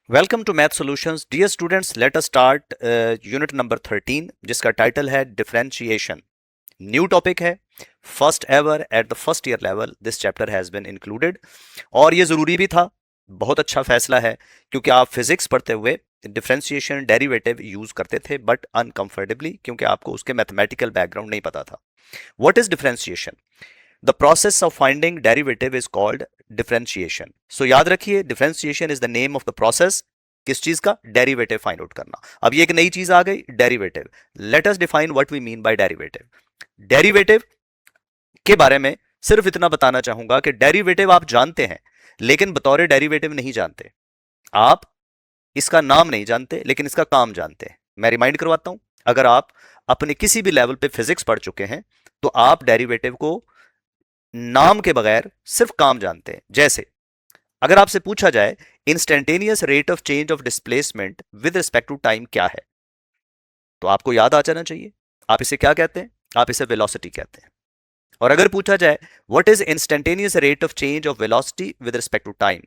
Welcome to math solutions dear students, let us start unit number 13 जिसका title है differentiation. New topic है, first ever at the first year level this chapter has been included. और ये ज़रूरी भी था, बहुत अच्छा फैसला है, क्योंकि आप फिजिक्स पढ़ते हुए डिफरेंशिएशन डेरिवेटिव यूज करते थे बट अनकंफर्टेबली, क्योंकि आपको उसके मैथमेटिकल बैकग्राउंड नहीं पता था। What is differentiation? The process of finding derivative is called differentiation. So याद रखिए, differentiation is the name of the process. किस चीज का? डेरिवेटिव फाइंड आउट करना। अब ये एक नई चीज आ गई, derivative. Let us define what we mean by derivative. Derivative के बारे में सिर्फ इतना बताना चाहूंगा कि डेरिवेटिव आप जानते हैं, लेकिन बतौर डेरिवेटिव नहीं जानते। आप इसका नाम नहीं जानते, लेकिन इसका काम जानते हैं। मैं रिमाइंड करवाता हूं, अगर आप अपने किसी भी लेवल पे फिजिक्स पढ़ चुके हैं तो आप डेरिवेटिव को नाम के बगैर सिर्फ काम जानते हैं। जैसे अगर आपसे पूछा जाए instantaneous rate of change of displacement with respect to time क्या है, तो आपको याद आ जाना चाहिए। आप इसे क्या कहते हैं? आप इसे वेलोसिटी कहते हैं। और अगर पूछा जाए what is instantaneous rate of change of velocity with respect to time,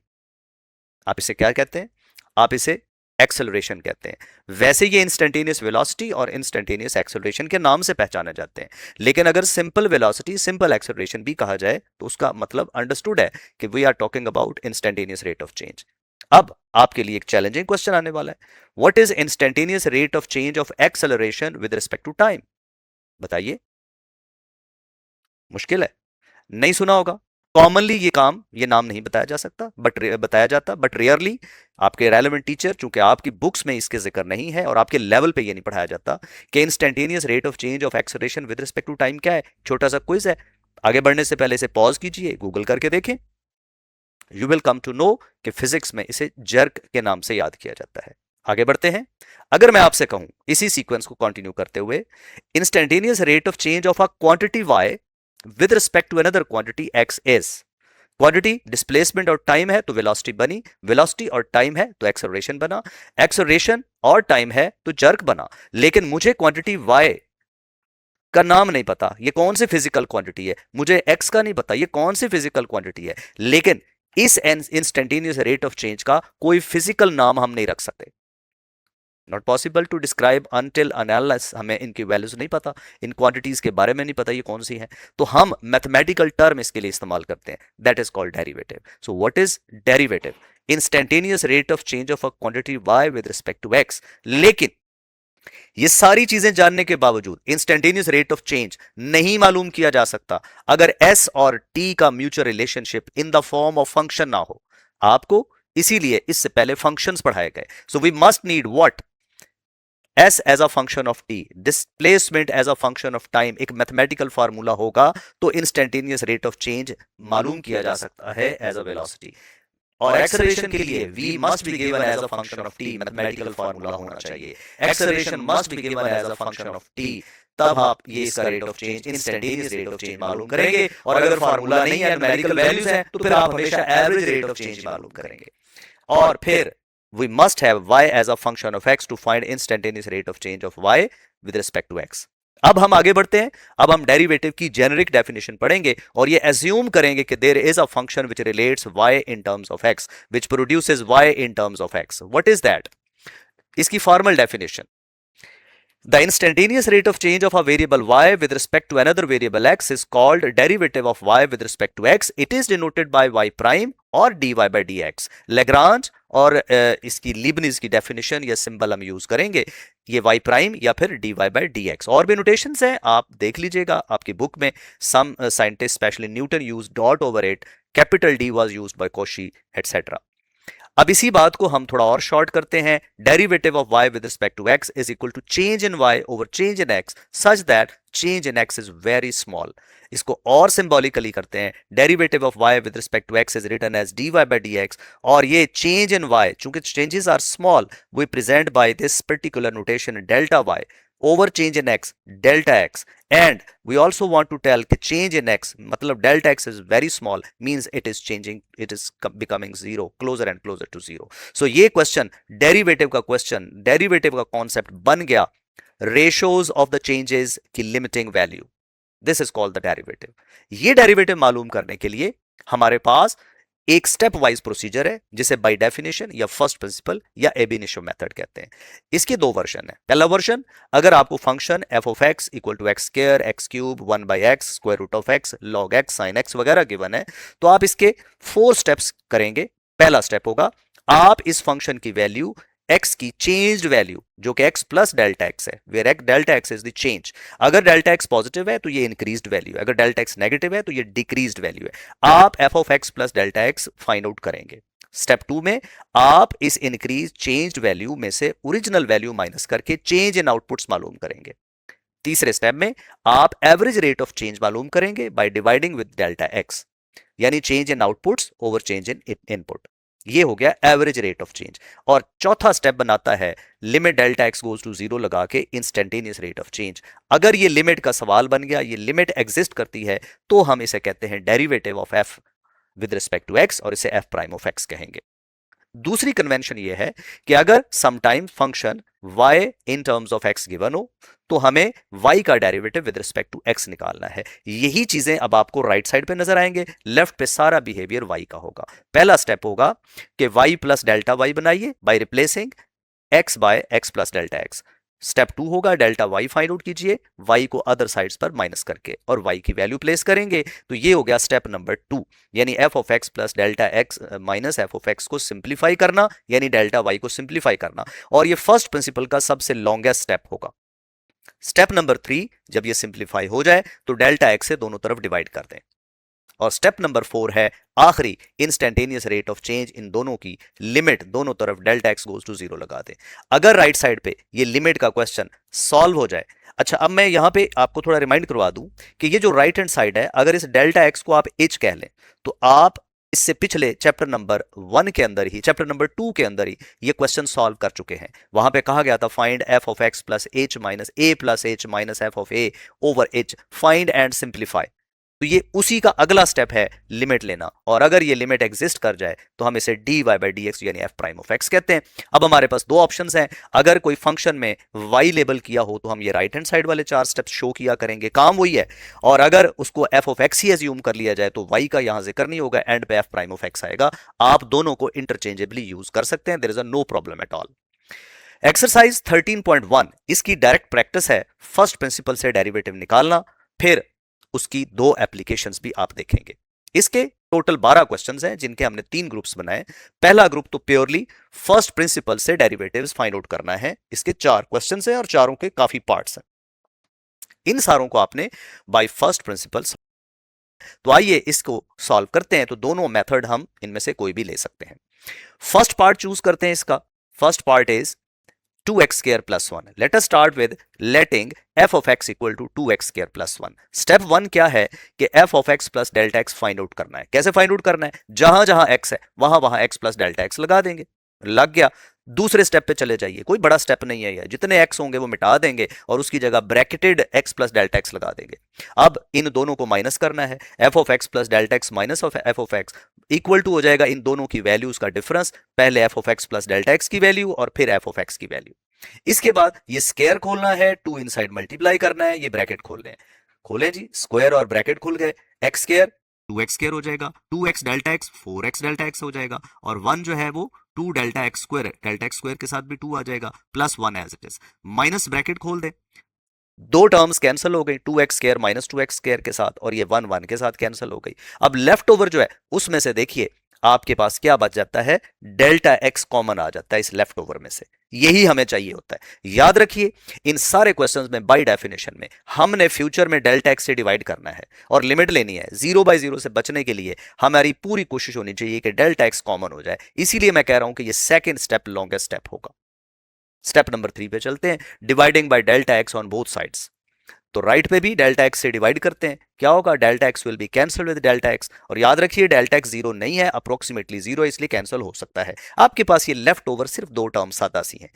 आप इसे क्या कहते हैं? आप इसे एक्सेलरेशन कहते हैं। वैसे ये इंस्टेंटेनियस वेलोसिटी और इंस्टेंटेनियस एक्सेलरेशन के नाम से पहचाने जाते हैं, लेकिन अगर सिंपल वेलोसिटी सिंपल एक्सेलरेशन भी कहा जाए तो उसका मतलब अंडरस्टूड है कि we are talking about instantaneous rate of change. अब आपके लिए एक चैलेंजिंग क्वेश्चन आने वाला है, what is instantaneous rate of change of acceleration with respect to time? बताइए। मुश्किल है, नहीं सुना होगा। कॉमनली ये नाम नहीं बताया जा सकता, बताया जाता, बट रेयरली आपके रेलेवेंट टीचर, चूंकि आपकी बुक्स में इसके जिक्र नहीं है और आपके लेवल पे ये नहीं पढ़ाया जाता कि instantaneous rate of change of acceleration with respect to time क्या है। छोटा सा क्विज है, आगे बढ़ने से पहले इसे पॉज कीजिए, गूगल करके देखें। You will come to know कि फिजिक्स में इसे जर्क के नाम से याद किया जाता है। आगे बढ़ते हैं। अगर मैं आपसे कहूं इसी सीक्वेंस को कंटिन्यू करते हुए, instantaneous rate of change of a quantity y with respect to another quantity x is, quantity displacement और टाइम है तो वेलोसिटी बनी, वेलोसिटी और टाइम है तो एक्सेलरेशन बना, एक्सेलरेशन और टाइम है तो जर्क बना। लेकिन मुझे क्वांटिटी वाई का नाम नहीं पता, ये कौन सी फिजिकल क्वांटिटी है। मुझे एक्स का नहीं पता, ये कौन सी फिजिकल क्वांटिटी है। लेकिन इस इंस्टेंटेनियस रेट ऑफ चेंज का कोई फिजिकल नाम हम नहीं रख सकते। Not possible to describe until unless हमें इनकी वैल्यूज नहीं पता, इन क्वांटिटीज के बारे में नहीं पता ये कौन सी है, तो हम मैथमेटिकल टर्म इसके लिए इस्तेमाल करते हैं, that is called derivative. So what is derivative? Instantaneous rate of change of a quantity y with respect to x। लेकिन ये सारी चीजें जानने के बावजूद इंस्टेंटेनियस रेट ऑफ चेंज नहीं मालूम किया जा सकता अगर s और t का mutual relationship in the form of function ना हो। आपको इसीलिए इससे पहले फंक्शंस पढ़ाए गए। So we must need what? s as a function of t, displacement as a function of time, एक मैथमेटिकल फार्मूला होगा तो इंस्टेंटेनियस रेट ऑफ चेंज मालूम किया जा सकता है एज अ वेलोसिटी। और एक्सेलरेशन के लिए v must be given as a function of t, mathematical formula होना चाहिए। Acceleration must be given as a function of t, तब आप ये इसका rate of change, instantaneous rate of change मालूम करेंगे। और अगर फार्मूला नहीं है, न्यूमेरिकल वैल्यूज हैं, तो फिर आप हमेशा एवरेज रेट ऑफ चेंज मालूम करेंगे। और फिर we must have y as a function of x to find instantaneous rate of change of y with respect to x। अब हम आगे बढ़ते हैं। अब हम डेरिवेटिव की जेनेरिक डेफिनेशन पढ़ेंगे और ये एज्यूम करेंगे कि there is a function which relates y in terms of x, which produces y in terms of x। What is that? इसकी formal definition, the instantaneous rate of change of a variable y with respect to another variable x is called derivative of y with respect to x. It is denoted by y prime और dy by dx। Lagrange और इसकी Leibniz की definition या symbol हम use करेंगे, ये y prime या फिर dy by dx। और भी नोटेशंस हैं, आप देख लीजिएगा आपकी बुक में। Some scientist specially Newton use dot over it, capital D was used by Cauchy etc। अब इसी बात को हम थोड़ा और शॉर्ट करते हैं। Derivative of y with respect to x is equal to change in y over change in x such that change in x is very small. इसको और सिंबॉलिकली करते हैं, derivative of y with respect to x is written as dy by dx। और ये change in y, चूंकि changes are small, we present by this particular notation delta y over change in x, delta x। and we also want to tell कि change in x मतलब delta x is very small, means it is changing, it is becoming zero, closer and closer to zero। so ये question derivative का question, derivative का concept बन गया ratios of the changes की limiting value. This is called the derivative. ये derivative मालूम करने के लिए हमारे पास एक स्टेप वाइज प्रोसीजर है जिसे बाय डेफिनेशन या फर्स्ट प्रिंसिपल या एब इनिशियो मेथड कहते हैं। इसके दो वर्जन है। पहला वर्जन, अगर आपको function f of x equal to x square x cube 1/x square root of x log x sine x वगैरह गिवन है तो आप इसके 4 स्टेप्स करेंगे। पहला स्टेप होगा, आप इस फंक्शन की वैल्यू x की चेंज्ड वैल्यू जो कि x प्लस डेल्टा x है, where delta x is the change. अगर डेल्टा x पॉजिटिव है तो ये इंक्रीज्ड वैल्यू है, अगर डेल्टा x नेगेटिव है तो ये डिक्रीज्ड वैल्यू है। आप f of x plus delta x find out करेंगे। स्टेप 2 में आप इस इंक्रीज चेंज्ड वैल्यू में से ओरिजिनल वैल्यू माइनस करके चेंज इन आउटपुट्स मालूम करेंगे। तीसरे स्टेप में आप एवरेज रेट ऑफ चेंज मालूम करेंगे by dividing with delta x, यानी change in outputs over change in input. ये हो गया एवरेज रेट ऑफ चेंज। और चौथा स्टेप बनाता है limit delta x goes to 0 लगा के इंस्टेंटेनियस रेट ऑफ चेंज। अगर ये लिमिट का सवाल बन गया, ये लिमिट एग्जिस्ट करती है, तो हम इसे कहते हैं derivative of f with respect to x और इसे एफ प्राइम ऑफ एक्स कहेंगे। दूसरी कन्वेंशन ये है कि अगर sometime function y in terms of x given हो तो हमें y का derivative with respect to x निकालना है। यही चीजें अब आपको राइट साइड पे नजर आएंगे, लेफ्ट पे सारा बिहेवियर y का होगा। पहला स्टेप होगा कि y प्लस डेल्टा y बनाइए by replacing x by x plus delta x। Step 2 होगा डेल्टा y फाइंड आउट कीजिए y को अदर साइड्स पर माइनस करके और y की वैल्यू प्लेस करेंगे। तो ये हो गया स्टेप नंबर 2, यानी f of x plus delta x minus f of x को सिंप्लीफाई करना, यानी डेल्टा y को सिंप्लीफाई करना। और ये फर्स्ट प्रिंसिपल का सबसे लॉन्गेस्ट स्टेप होगा। स्टेप नंबर 3, जब ये सिंप्लीफाई हो जाए तो डेल्टा x से दोनों तरफ डिवाइड कर दें। और स्टेप नंबर 4 है आखिरी, instantaneous rate of change in दोनों की लिमिट दोनों तरफ डेल्टा एक्स गोज टू 0 लगा दें। अगर राइट साइड पे ये लिमिट का क्वेश्चन सॉल्व हो जाए। अच्छा, अब मैं यहां पे आपको थोड़ा रिमाइंड करवा दूं कि ये जो राइट हैंड साइड है, अगर इस डेल्टा एक्स को आप एच कह लें तो आप इससे पिछले चैप्टर नंबर 1 के अंदर ही, चैप्टर नंबर 2 के अंदर ही ये क्वेश्चन सॉल्व कर चुके हैं। वहां पे कहा गया था find f of x plus H minus A plus H minus f of A over H, find and simplify. तो ये उसी का अगला स्टेप है, लिमिट लेना। और अगर ये लिमिट एग्जिस्ट कर जाए तो हम इसे dy बाई डी एक्स यानी f प्राइम ऑफ x कहते हैं। अब हमारे पास दो ऑप्शंस हैं। अगर कोई फंक्शन में y लेबल किया हो तो हम ये राइट हैंड साइड वाले 4 स्टेप्स शो किया करेंगे, काम वही है। और अगर उसको f of x he assume कर लिया जाए तो y का यहां जिक्र नहीं होगा, एंड पे f प्राइम ऑफ x आएगा। आप दोनों को इंटरचेंजेबली यूज कर सकते हैं, there is a no problem at all. Exercise 13.1 इसकी डायरेक्ट प्रैक्टिस है फर्स्ट प्रिंसिपल से डेरिवेटिव निकालना, फिर उसकी दो एप्लीकेशंस भी आप देखेंगे। इसके टोटल 12 क्वेश्चंस हैं जिनके हमने 3 ग्रुप्स बनाए। पहला ग्रुप तो प्योरली फर्स्ट प्रिंसिपल से डेरिवेटिव्स फाइंड आउट करना है। इसके 4 क्वेश्चंस हैं और चारों के काफी पार्ट्स हैं। इन सारों को आपने बाय फर्स्ट प्रिंसिपल। तो आइए इसको सॉल्व करते हैं। तो दोनों मेथड हम इनमें से कोई भी ले सकते हैं। फर्स्ट पार्ट चूज करते हैं इसका। First part is 2x square plus 1. Let us start with letting f of x equal to 2x square plus 1. Step 1 क्या है कि f of x plus delta x find out करना है। कैसे find out करना है? जहां जहां x है वहां वहां x plus delta x लगा देंगे। लग गया। दूसरे स्टेप पे चले जाइए, कोई बड़ा स्टेप नहीं है, जितने x होंगे वो मिटा देंगे और उसकी जगह bracketed x plus delta x लगा देंगे। अब इन दोनों को माइनस करना है। f of x plus delta x minus of f of x equal to हो जाएगा इन दोनों की वैल्यूज का डिफरेंस, पहले f of x plus delta x की वैल्यू और फिर f ऑफ x की वैल्यू। इसके बाद ये स्क्वायर खोलना है, 2 इनसाइड मल्टीप्लाई करना है, ये ब्रैकेट खोलने हैं। खोलें जी, स्क्वायर और ब्रैकेट खुल गए। x स्क्वायर 2x स्क्वायर हो जाएगा, 2x delta x 4x delta x हो जाएगा और 1 जो है वो 2 डेल्टा x स्क्वायर के साथ भी 2 आ जाएगा plus 1 as it is. Minus bracket खोल दें, दो टर्म्स कैंसिल हो गई, 2x square minus 2x square के साथ, और ये 1 1 के साथ कैंसिल हो गई। अब लेफ्ट ओवर जो है उसमें से देखिए आपके पास क्या बच जाता है, डेल्टा x कॉमन आ जाता है इस लेफ्ट ओवर में से। यही हमें चाहिए होता है। याद रखिए इन सारे क्वेश्चंस में बाय डेफिनेशन में हमने फ्यूचर में डेल्टा x से डिवाइड करना है और लिमिट लेनी है। 0/0 से बचने के लिए हमारी पूरी कोशिश होनी चाहिए कि डेल्टा x कॉमन हो जाए। इसीलिए मैं कह रहा हूं कि ये सेकंड स्टेप लॉन्गेस्ट स्टेप होगा। स्टेप नंबर 3 पे चलते हैं, dividing by delta x on both sides. तो राइट पे भी डेल्टा x से डिवाइड करते हैं, क्या होगा, delta x will be cancel with delta x। और याद रखिए डेल्टा x 0 नहीं है, अप्रोक्सीमेटली 0 इसलिए कैंसिल हो सकता है। आपके पास ये लेफ्ट ओवर सिर्फ दो टर्म सादा सी हैं।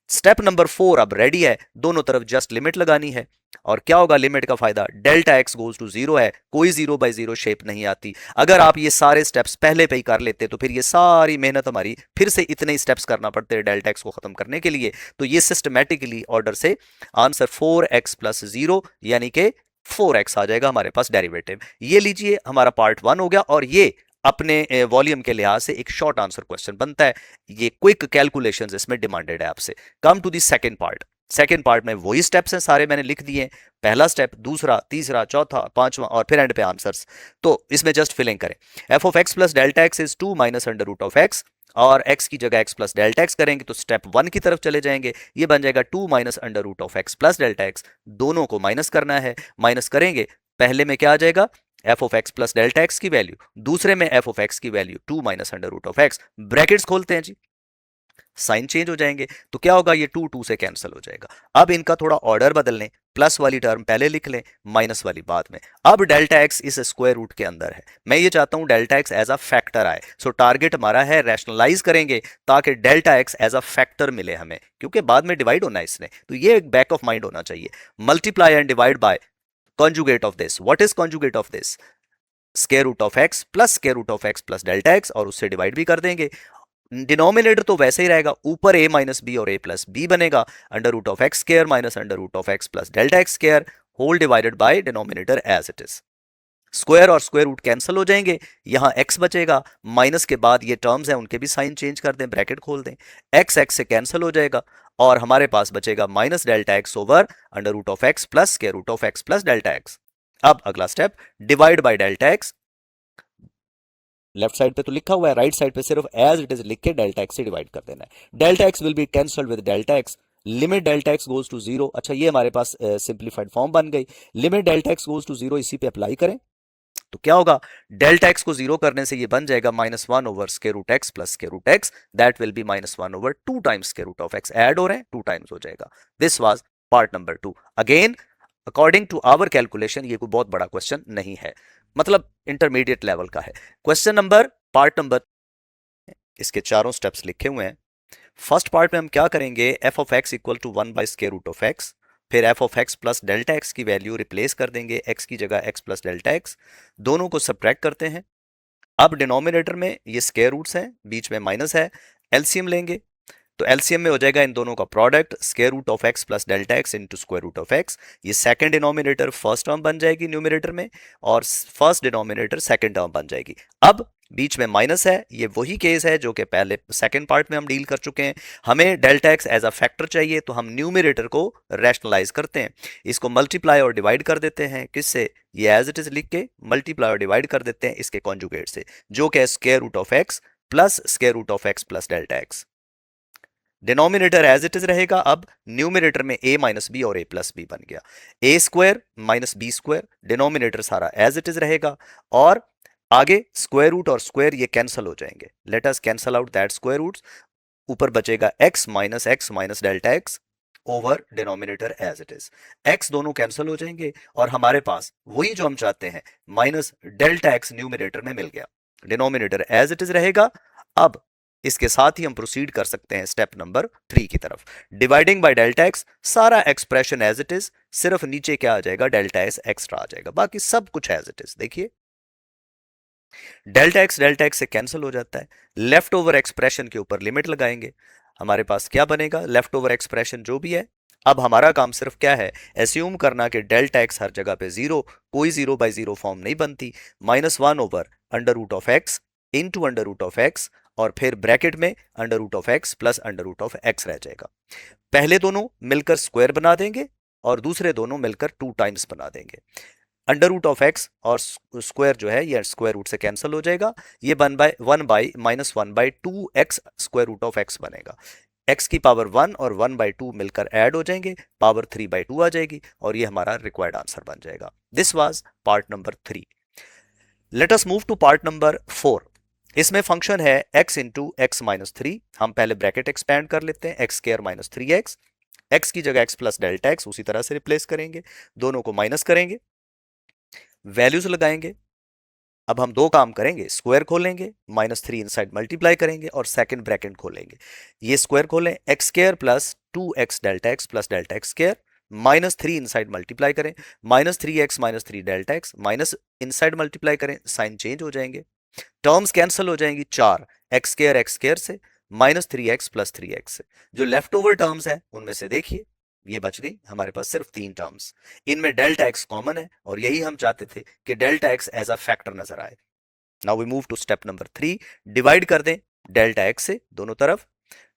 स्टेप नंबर 4 अब रेडी है, दोनों तरफ जस्ट लिमिट लगानी है। और क्या होगा लिमिट का फायदा, डेल्टा x गोज टू 0 है, कोई 0/0 शेप नहीं आती। अगर आप ये सारे स्टेप्स पहले पे ही कर लेते तो फिर ये सारी मेहनत हमारी फिर से इतने ही स्टेप्स करना पड़ते हैं डेल्टा x को खत्म करने के लिए। तो ये सिस्टमैटिकली ऑर्डर से आंसर 4x प्लस 0 यानी कि 4x आ जाएगा हमारे पास डेरिवेटिव। ये लीजिए हमारा पार्ट 1 हो गया और ये अपने वॉल्यूम के लिहाज से एक शॉर्ट आंसर क्वेश्चन बनता है। ये क्विक कैलकुलेशंस इसमें डिमांडेड है आपसे। Come to the second part. Second part में वही स्टेप्स हैं, सारे मैंने लिख दिए हैं। पहला स्टेप, दूसरा, तीसरा, चौथा, पांचवा और फिर एंड पे आंसर्स। तो इसमें जस्ट फिलिंग करें। F of x plus delta x is 2 minus under root of x, और x की जगह x प्लस डेल्टा एक्स करेंगे तो स्टेप 1 की तरफ चले जाएंगे। ये बन जाएगा 2 minus under root of x plus delta x. दोनों को माइनस करना है, माइनस करेंगे। पहले में क्या आ जाएगा, f of x plus delta x की वैल्यू, दूसरे में एफ ऑफ एक्स की value 2 minus under root of x. Brackets खोलते हैं जी, साइन चेंज हो जाएंगे तो क्या होगा, ये 2 2 से कैंसिल हो जाएगा। अब इनका थोड़ा ऑर्डर बदल लें, प्लस वाली टर्म पहले लिख लें, माइनस वाली बाद में। अब डेल्टा एक्स इस स्क्वायर रूट के अंदर है, मैं ये चाहता हूं delta x as a factor आए। सो टारगेट हमारा है रैशनलाइज करेंगे ताकि delta x as a factor मिले हमें, क्योंकि बाद में डिवाइड होना है इसने, तो ये एक बैक ऑफ माइंड होना चाहिए। Multiply and divide by conjugate of this. What is conjugate of this? Square root of x plus square root of x plus delta x, और उससे डिवाइड भी कर देंगे। डिनोमिनेटर तो वैसे ही रहेगा, ऊपर a माइनस बी और a प्लस बी बनेगा। Under root of x square minus under root of x plus delta x square whole divided by denominator as it is. Square और स्क्वायर रूट कैंसिल हो जाएंगे, यहां x बचेगा। Minus के बाद ये टर्म्स हैं उनके भी साइन चेंज कर दें, ब्रैकेट खोल दें। x x से कैंसिल हो जाएगा और हमारे पास बचेगा minus delta x over under root of x plus square root of x plus delta x. अब अगला step, divide by delta x. Left side पे तो लिखा हुआ है, राइट साइड पे सिर्फ एज इट इज लिख के डेल्टा एक्स से डिवाइड कर देना है। Delta x will be cancelled with delta x. Limit delta x goes to zero. अच्छा, ये हमारे पास सिंप्लीफाइड फॉर्म बन गई। Limit delta x goes to zero, इसी पे अप्लाई करें तो क्या होगा, डेल्टा एक्स को जीरो करने से ये बन जाएगा minus one over square root x plus square root x. That will be minus one over 2 times square root of x. Add हो रहे हैं, 2 टाइम्स हो जाएगा। This was part number 2। Again according to our calculation ये कोई बहुत बड़ा question नहीं है, मतलब इंटरमीडिएट लेवल का है। क्वेश्चन नंबर, पार्ट नंबर, इसके चारों स्टेप्स लिखे हुए हैं। फर्स्ट पार्ट में हम क्या करेंगे, f of x equal to 1 by square root of x, फिर f of x plus delta x की वैल्यू रिप्लेस कर देंगे, एक्स की जगह एक्स प्लस डेल्टा एक्स। दोनों को सब्ट्रैक्ट करते हैं। अब डिनोमिनेटर में ये स्क्वायर रूट्स हैं, बीच में माइनस है, एलसीएम लेंगे तो एलसीएम में हो जाएगा इन दोनों का product, square root of x plus delta x into square root of x. ये सेकंड डिनोमिनेटर फर्स्ट टर्म बन जाएगी न्यूमिनेटर में, और फर्स्ट डिनोमिनेटर सेकंड टर्म बन जाएगी। अब बीच में माइनस है, ये वही केस है जो कि पहले सेकंड पार्ट में हम डील कर चुके हैं। हमें delta x as a factor चाहिए, तो हम न्यूमिनेटर को रैशनलाइज करते हैं, इसको मल्टीप्लाई और डिवाइड कर देते हैं। किससे, ये एज इट इज लिख के मल्टीप्लाई और डिवाइड कर देते हैं इसके कॉन्जुगेट से, जो कि square root of x plus square root of x plus delta x. Denominator as it is रहेगा। अब न्यूमिनेटर में a माइनस बी और a प्लस बी बन गया, a square minus b square. Denominator सारा एज इट इज रहेगा, और आगे स्क्वायर रूट और स्क्वायर ये कैंसिल हो जाएंगे। Let us cancel out that square roots. ऊपर बचेगा x minus delta x over denominator as it is. x दोनों कैंसिल हो जाएंगे और हमारे पास वही जो हम चाहते हैं, माइनस डेल्टा एक्स न्यूमिनेटर में मिल गया। डिनोमिनेटर एज इट इज रहेगा। अब इसके साथ ही हम प्रोसीड कर सकते हैं स्टेप नंबर 3 की तरफ। डिवाइडिंग बाय डेल्टा एक्स, सारा एक्सप्रेशन एज इट इज, सिर्फ नीचे क्या आ जाएगा, डेल्टा एक्स एक्स्ट्रा आ जाएगा, बाकी सब कुछ एज इट इज। देखिए डेल्टा एक्स से कैंसिल हो जाता है। लेफ्ट ओवर एक्सप्रेशन के ऊपर लिमिट लगाएंगे, हमारे पास क्या बनेगा, लेफ्ट ओवर एक्सप्रेशन जो भी है। अब हमारा काम सिर्फ क्या है, एस्यूम करना कि डेल्टा एक्स हर जगह पे जीरो, कोई 0 बाई 0 फॉर्म नहीं बनती। Minus one over under root of x into under root of x, और फिर ब्रैकेट में under root of x plus under root of x रह जाएगा। पहले दोनों मिलकर स्क्वायर बना देंगे और दूसरे दोनों मिलकर 2 टाइम्स बना देंगे। अंडर रूट ऑफ एक्स और स्क्वायर जो है ये स्क्वायर रूट से कैंसिल हो जाएगा। ये one by minus one by 2x square root of x बनेगा। x की पावर 1 और 1/2 मिलकर ऐड हो जाएंगे, पावर 3/2 आ जाएगी, और ये हमारा रिक्वायर्ड आंसर बन जाएगा। This was part number 3। Let us move to part number 4। इसमें फंक्शन है x इंटू एक्स माइनस 3। हम पहले ब्रैकेट एक्सपैंड कर लेते हैं, x square minus 3x, x की जगह x प्लस डेल्टा एक्स उसी तरह से रिप्लेस करेंगे, दोनों को माइनस करेंगे, वैल्यूज लगाएंगे। अब हम दो काम करेंगे, स्क्वायर खोलेंगे, -3 इनसाइड मल्टीप्लाई करेंगे, और सेकंड ब्रैकेट खोलेंगे। ये स्क्वायर खोलें, x square plus 2x delta x plus delta x square, -3 inside multiply करें, -3x -3 delta x, minus inside multiply करें, साइन चेंज हो जाएंगे, टर्म्स कैंसिल हो जाएंगी। 4 एक्स स्क्वायर से, -3x प्लस 3x से। जो लेफ्ट ओवर टर्म्स है उनमें से देखिए ये बच गई हमारे पास सिर्फ 3 टर्म्स। इनमें डेल्टा एक्स कॉमन है, और यही हम चाहते थे कि delta x as a factor नजर आए। Now we move to step number 3, divide कर दें डेल्टा एक्स से दोनों तरफ,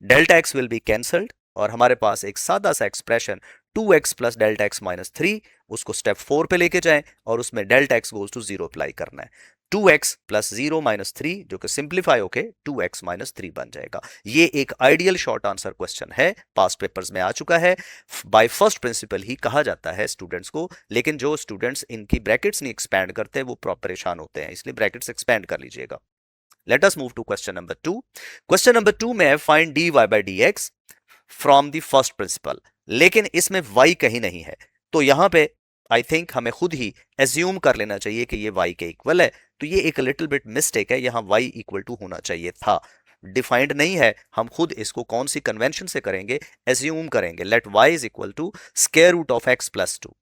delta x will be cancelled और हमारे पास एक सादा सा expression 2x plus delta x minus 3, उसको स्टेप 4 पे लेके जाएं और उसमें delta x goes to 0 apply करना है। 2x प्लस 0 माइनस 3 जो कि सिंप्लीफाई होके 2x माइनस 3 बन जाएगा। ये एक आइडियल शॉर्ट आंसर क्वेश्चन है, पास्ट पेपर्स में आ चुका है, बाय फर्स्ट प्रिंसिपल ही कहा जाता है स्टूडेंट्स को, लेकिन जो स्टूडेंट्स इनकी ब्रैकेट्स नहीं एक्सपैंड करते वो परेशान होते हैं, इसलिए ब्रैकेट्स एक्सपैंड कर लीजिएगा। Let us move to question number 2. Question number 2 में है find dy by dx from the first principle, लेकिन इसमें y कहीं नहीं है, तो यहां पे आई थिंक हमें खुद ही एज्यूम कर लेना चाहिए कि ये y के इक्वल है, तो ये एक लिटिल बिट मिस्टेक है, यहां y इक्वल टू होना चाहिए था, डिफाइंड नहीं है, हम खुद इसको कौन सी कन्वेंशन से करेंगे, एज्यूम करेंगे, let y is equal to square root of x plus 2।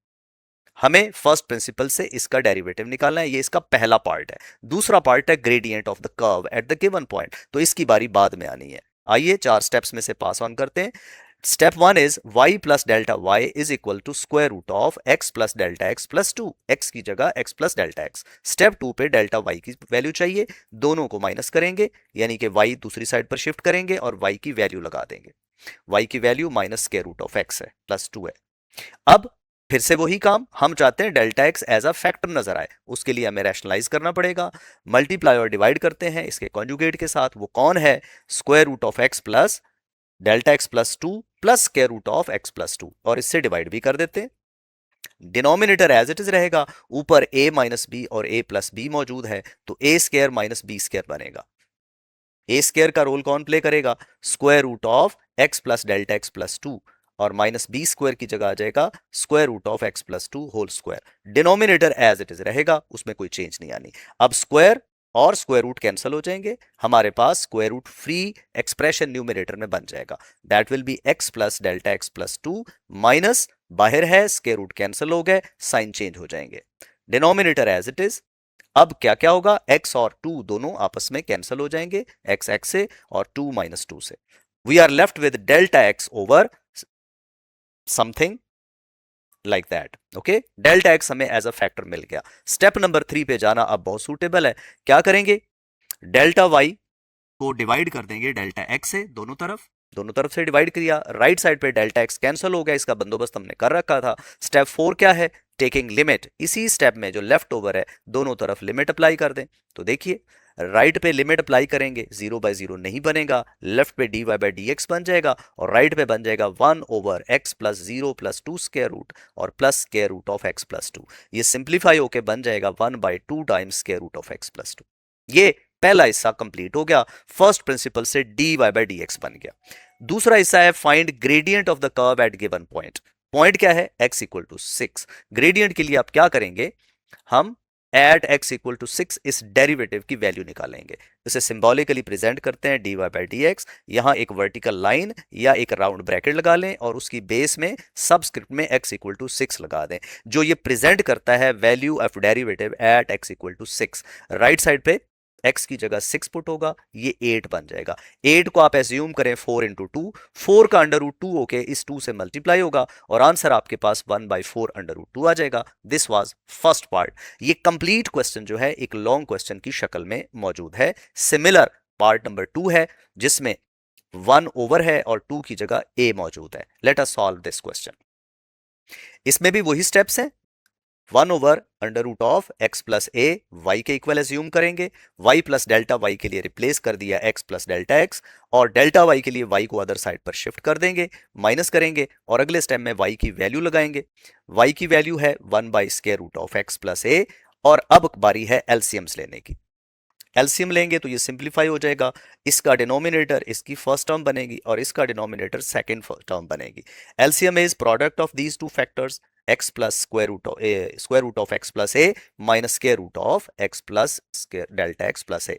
हमें फर्स्ट प्रिंसिपल से इसका डेरिवेटिव निकालना है, ये इसका पहला पार्ट है। दूसरा पार्ट है gradient of the curve at the given point, तो इसकी बारी बाद में आनी है। आइए 4 स्टेप्स में से पास ऑन करते हैं। Step 1 is y plus delta y is equal to square root of x plus delta x plus 2, x की जगह x plus delta x। Step 2 पे डेल्टा y की वैल्यू चाहिए, दोनों को माइनस करेंगे, यानी कि y दूसरी साइड पर शिफ्ट करेंगे और y की वैल्यू लगा देंगे। y की value minus square root of x है, प्लस 2 है। अब फिर से वही काम, हम चाहते हैं delta x as a factor नजर आए, उसके लिए हमें रैशनलाइज करना पड़ेगा, मल्टीप्लाई और डिवाइड करते हैं इसके कॉन्जुगेट के साथ, वो कौन है, square root of x plus delta x plus 2 plus square root of x plus 2, और इससे डिवाइड भी कर देते हैं। डिनोमिनेटर एज इट इज रहेगा, ऊपर a माइनस बी और a प्लस बी मौजूद है, तो a square minus b square बनेगा। a स्क्वायर का रोल कौन प्ले करेगा, square root of x plus delta x plus 2, और माइनस बी स्क्वायर की जगह आ जाएगा square root of x plus 2 whole square. Denominator as it is रहेगा, उसमें कोई चेंज नहीं आनी। अब स्क्वायर और स्क्वायर रूट कैंसिल हो जाएंगे, हमारे पास square root free expression numerator में बन जाएगा, that will be x plus delta x plus 2 minus, बाहर है स्क्वायर रूट कैंसिल हो गए, साइन चेंज हो जाएंगे, डिनोमिनेटर एज इट इज। अब क्या क्या होगा, x और 2 दोनों आपस में कैंसिल हो जाएंगे, x से और 2 माइनस 2 से। We are left with delta x over something like that, okay. Delta x हमें एज अ फैक्टर मिल गया। स्टेप नंबर 3 पे जाना अब बहुत सूटेबल है, क्या करेंगे, डेल्टा वाई को डिवाइड कर देंगे डेल्टा एक्स से, दोनों तरफ से डिवाइड किया, राइट साइड पे डेल्टा एक्स कैंसिल हो गया, इसका बंदोबस्त हमने कर रखा था। स्टेप 4 क्या है, टेकिंग लिमिट, इसी स्टेप में जो लेफ्ट ओवर है दोनों तरफ लिमिट अप्लाई कर दें, तो देखिए राइट पे लिमिट अप्लाई करेंगे, 0 बाय 0 नहीं बनेगा, लेफ्ट पे dy बाय dx बन जाएगा, और राइट पे बन जाएगा 1 over x plus 0 plus 2 square root और plus square root of x plus 2, ये सिंप्लीफाई होके बन जाएगा 1 by 2 times square root of x plus 2। ये पहला हिस्सा कंप्लीट हो गया, फर्स्ट प्रिंसिपल से dy बाय dx बन गया। दूसरा हिस्सा है find gradient of the curve at given point. Point क्या है, x इक्वल टू 6। ग्रेडियंट के लिए आप क्या करेंगे, हम एट x इक्वल टू 6 इस डेरिवेटिव की वैल्यू निकालेंगे, इसे सिंबॉलिकली प्रेजेंट करते हैं dy बाई dx। यहां एक वर्टिकल लाइन या एक राउंड ब्रैकेट लगा लें और उसकी बेस में सबस्क्रिप्ट में x इक्वल टू 6 लगा दें, जो ये प्रेजेंट करता है value of derivative at x equal to 6। Right side पे x की जगह 6 पुट होगा, ये 8 बन जाएगा। 8 को आप एज्यूम करें 4 इंटू 2, 4 का अंडर रूट 2 होके इस 2 से मल्टीप्लाई होगा और आंसर आपके पास 1 बाई 4 अंडर रूट 2 आ जाएगा। This was first part. ये कंप्लीट क्वेश्चन जो है एक लॉन्ग क्वेश्चन की शक्ल में मौजूद है। सिमिलर पार्ट नंबर 2 है जिसमें 1 ओवर है और 2 की जगह a मौजूद है। Let us solve this question. इसमें भी वही स्टेप्स हैं, 1 over under root of x plus a, y के इक्वल एज्यूम करेंगे, वाई प्लस डेल्टा वाई के लिए रिप्लेस कर दिया एक्स प्लस डेल्टा एक्स, और डेल्टा वाई के लिए वाई को अदर साइड पर शिफ्ट कर देंगे, माइनस करेंगे और अगले स्टेप में वाई की वैल्यू लगाएंगे। वाई की वैल्यू है 1 by square root of x plus a, और अब बारी है एलसीएम्स लेने की। एलसीएम लेंगे तो ये सिंप्लीफाई हो जाएगा, इसका डिनोमिनेटर इसकी फर्स्ट टर्म बनेगी और इसका डिनोमिनेटर सेकंड टर्म बनेगी। LCM is product of these two factors, x plus square root of x plus a minus square root of x plus delta x plus a.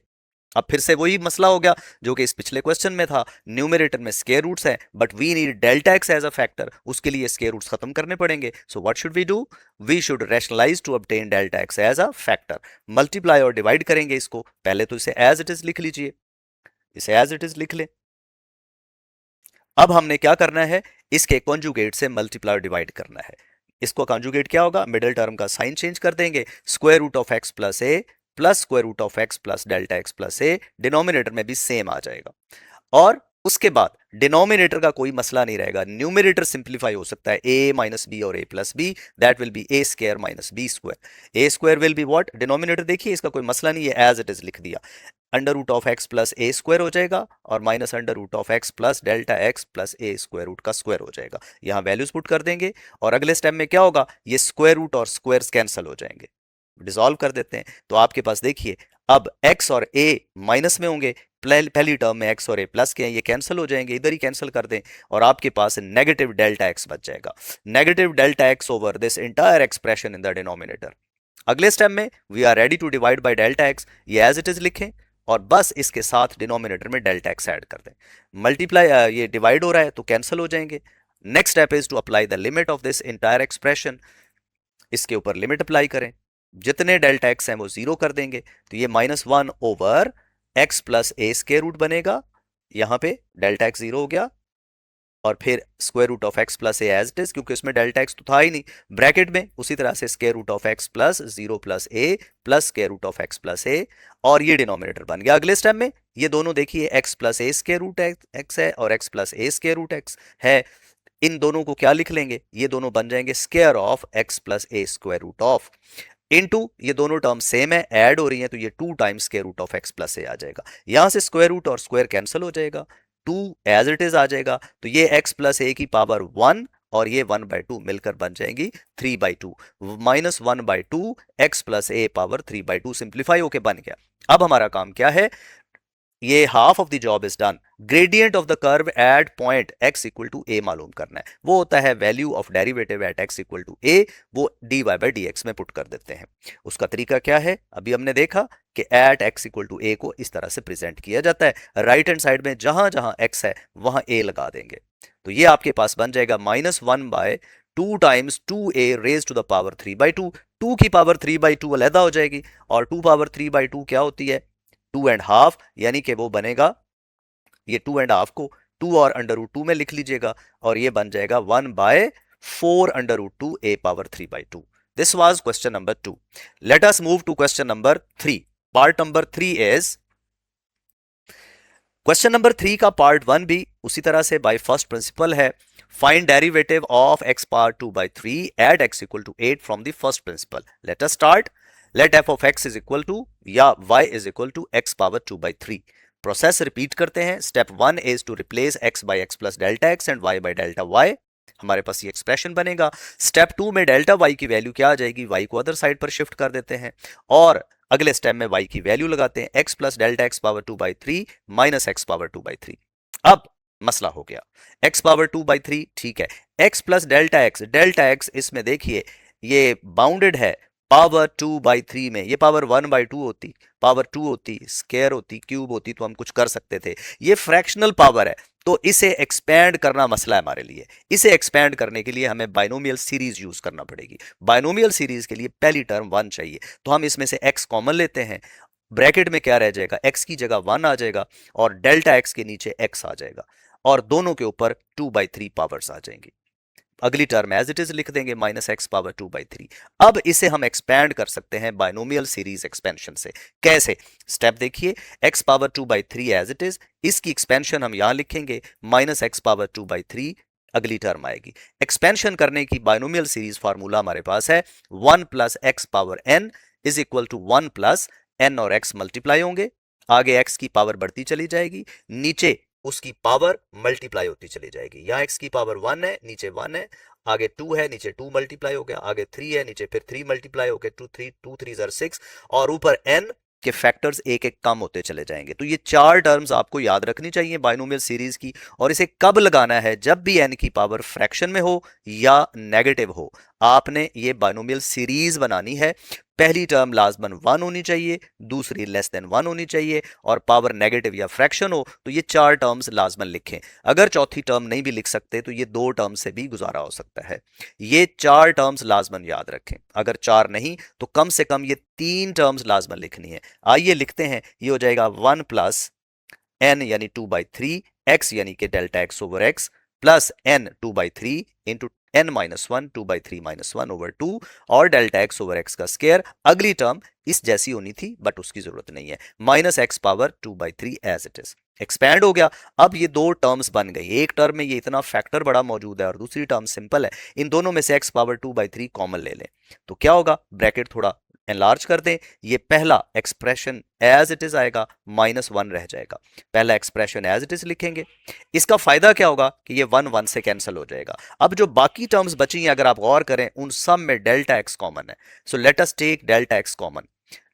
अब फिर से वही मसला हो गया जो कि इस पिछले क्वेश्चन में था, न्यूमरेटर में स्क्वायर रूट्स है but we need delta x as a factor, उसके लिए स्क्वायर रूट्स खत्म करने पड़ेंगे। So what should we do, we should rationalise to obtain delta x as a factor. Multiply और डिवाइड करेंगे इसको, पहले तो इसे एज इट इज लिख लीजिए, इसे एज इट इज लिख ले। अब हमने क्या करना है, इसके कॉन्जुगेट से मल्टीप्लाई और डिवाइड करना है। इसको कॉन्जुगेट क्या होगा, मिडिल टर्म का साइन चेंज कर देंगे, square root of x plus a plus square root of x plus delta x plus a, denominator में भी सेम आ जाएगा। और उसके बाद डिनोमिनेटर का कोई मसला नहीं रहेगा, न्यूमिनेटर सिंप्लीफाई हो सकता है, a माइनस बी और a plus b, that will be a square minus b square. a square will be what, denominator देखिए इसका कोई मसला नहीं है, एज इट इज लिख दिया, under root of x plus a square हो जाएगा और minus under root of x plus delta x plus a square root का स्क्वायर हो जाएगा। यहां वैल्यूज पुट कर देंगे और अगले स्टेप में क्या होगा, ये स्क्वायर रूट और स्क्वायर्स कैंसिल हो जाएंगे, डिसॉल्व कर देते हैं। तो आपके पास देखिए अब x और a माइनस में होंगे, पहली टर्म में x और a प्लस के हैं, ये कैंसिल हो जाएंगे, इधर ही कैंसिल कर दें और आपके पास नेगेटिव डेल्टा x बच जाएगा, negative delta x over this entire expression in the denominator. अगले स्टेप में we are ready to divide by delta x, ये एज इट इज लिखें और बस इसके साथ डिनोमिनेटर में डेल्टा x ऐड कर दें। मल्टीप्लाई, ये डिवाइड हो रहा है तो कैंसिल हो जाएंगे। Next step is to apply the limit of this entire expression, इसके ऊपर लिमिट अप्लाई करें, जितने डेल्टा एक्स हैं वो जीरो कर देंगे, तो ये -1 over x plus a square root बनेगा, यहां पे डेल्टा एक्स जीरो हो गया और फिर square root of x plus a as it is, क्योंकि उसमें डेल्टा एक्स तो था ही नहीं, ब्रैकेट में उसी तरह से square root of x plus zero plus a plus square root of x plus a, और ये डिनोमिनेटर बन गया। अगले स्टेप में ये दोनों देखिए x plus a square root x है और x plus a square root x है, इन दोनों को क्या लिख लेंगे, ये दोनों बन जाएंगे square of x plus a square root of, into ये दोनों टर्म सेम है, ऐड हो रही हैं तो ये 2 times square root of x plus a आ जाएगा, यहां से स्क्वायर रूट और स्क्वायर कैंसिल हो जाएगा, 2 एज इट इज आ जाएगा, तो ये एक्स प्लस ए की पावर 1 और ये 1/2 मिलकर बन जाएंगी 3/2, -1/2 x plus a power 3/2 simplify होके बन गया। अब हमारा काम क्या है, ये half of the job is done, gradient of the curve at point x equal to a मालूम करना है, वो होता है value of derivative at x equal to a, वो dy बाई dx में पुट कर देते हैं। उसका तरीका क्या है, अभी हमने देखा कि at x equal to a को इस तरह से प्रेजेंट किया जाता है, राइट हैंड साइड में जहां जहां x है वहां a लगा देंगे, तो ये आपके पास बन जाएगा -1/2 times 2a raise to the power 3/2, 2 की पावर 3/2 अलहदा हो जाएगी और 2 पावर 3/2 क्या होती है 2.5, यानी कि वो बनेगा, ये 2.5 को 2 और अंडर रूट 2 में लिख लीजिएगा और ये बन जाएगा 1/4 under root 2 a power 3/2। This was question number 2। Let us move to question number 3। Part number 3 is, question number 3 का पार्ट 1 भी उसी तरह से बाय फर्स्ट प्रिंसिपल है, find derivative of x power 2/3 at x equal to 8 from the first principle. Let us start, let f of x is equal to या y is equal to x power 2/3। Process repeat करते हैं, step 1 is to replace x by x plus delta x and y by delta y, हमारे पास ये expression बनेगा। Step 2 में delta y की value क्या आ जाएगी, y को अदर साइड पर शिफ्ट कर देते हैं और अगले स्टेप में y की वैल्यू लगाते हैं, x plus delta x power 2/3 minus x power 2/3। अब मसला हो गया, x पावर 2/3 ठीक है, x प्लस डेल्टा x इसमें देखिए ये बाउंडेड है, पावर 2/3 में ये पावर 1/2 होती, पावर 2 होती, स्क्वायर होती, क्यूब होती तो हम कुछ कर सकते थे, ये फ्रैक्शनल पावर है तो इसे एक्सपेंड करना मसला है हमारे लिए। इसे एक्सपेंड करने के लिए हमें बाइनोमियल सीरीज यूज करना पड़ेगी। बाइनोमियल सीरीज के लिए पहली टर्म 1 चाहिए, तो हम इसमें से x कॉमन लेते हैं, ब्रैकेट में क्या रह जाएगा, x की जगह 1 आ जाएगा और डेल्टा x के नीचे x आ जाएगा और दोनों के ऊपर 2/3 पावर्स आ जाएंगी। अगली टर्म एज इट इज लिख देंगे -x पावर 2/3। अब इसे हम एक्सपैंड कर सकते हैं बाइनोमियल सीरीज एक्सपेंशन से। कैसे, स्टेप देखिए, x power 2/3 as it is, इसकी एक्सपेंशन हम यहां लिखेंगे -x पावर 2/3, अगली टर्म आएगी। एक्सपेंशन करने की बाइनोमियल सीरीज फार्मूला हमारे पास है 1 plus x power n is equal to 1 plus n और x मल्टीप्लाई होंगे, आगे x की पावर बढ़ती चली जाएगी, नीचे उसकी पावर मल्टीप्लाई होती चली जाएगी, यहाँ x की पावर 1 है, नीचे 1 है, आगे 2 है, नीचे 2 मल्टीप्लाई हो गया, आगे 3 है, नीचे फिर 3 मल्टीप्लाई हो गया, 2 3 6 और ऊपर n के फैक्टर्स एक एक कम होते चले जाएंगे। तो ये 4 टर्म्स आपको याद रखनी चाहिए बाइनोमियल सीरीज की, और इसे कब लगाना है, जब भी n की पावर फ्रैक्शन में हो या नेगेटिव हो, आपने ये बाइनोमियल सीरीज बनानी है। पहली टर्म लाजमन 1 होनी चाहिए, दूसरी लेस देन 1 होनी चाहिए और पावर नेगेटिव या फ्रैक्शन हो तो ये 4 टर्म्स लाजमन लिखें। अगर चौथी टर्म नहीं भी लिख सकते तो ये 2 टर्म से भी गुजारा हो सकता है। ये 4 टर्म्स लाजमन याद रखें, अगर 4 नहीं तो कम से कम ये 3 टर्म्स लाजमन लिखनी है। आइए लिखते हैं, ये हो जाएगा 1 प्लस n यानी 2/3, x यानी कि delta x over x plus n 2/3 into n minus one, 2/3 minus one over 2 और डेल्टा एक्स ओवर एक्स का स्क्वायर। अगली टर्म इस जैसी होनी थी बट उसकी जरूरत नहीं है, minus x power 2/3 as it is. Expand हो गया। अब ये दो टर्म्स बन गई, एक टर्म में ये इतना फैक्टर बड़ा मौजूद है और दूसरी टर्म सिंपल है। इन दोनों में से एक्स पावर 2/3 कॉमन ले लें तो क्या होगा, ब्रैकेट थोड़ा एनलार्ज कर दें, ये पहला एक्सप्रेशन एज इट इज आएगा, -1 रह जाएगा। पहला एक्सप्रेशन एज इट इज लिखेंगे। इसका फायदा क्या होगा कि ये 1 1 से कैंसिल हो जाएगा। अब जो बाकी टर्म्स बची हैं अगर आप गौर करें उन सब में डेल्टा एक्स कॉमन है। So let us take delta x common.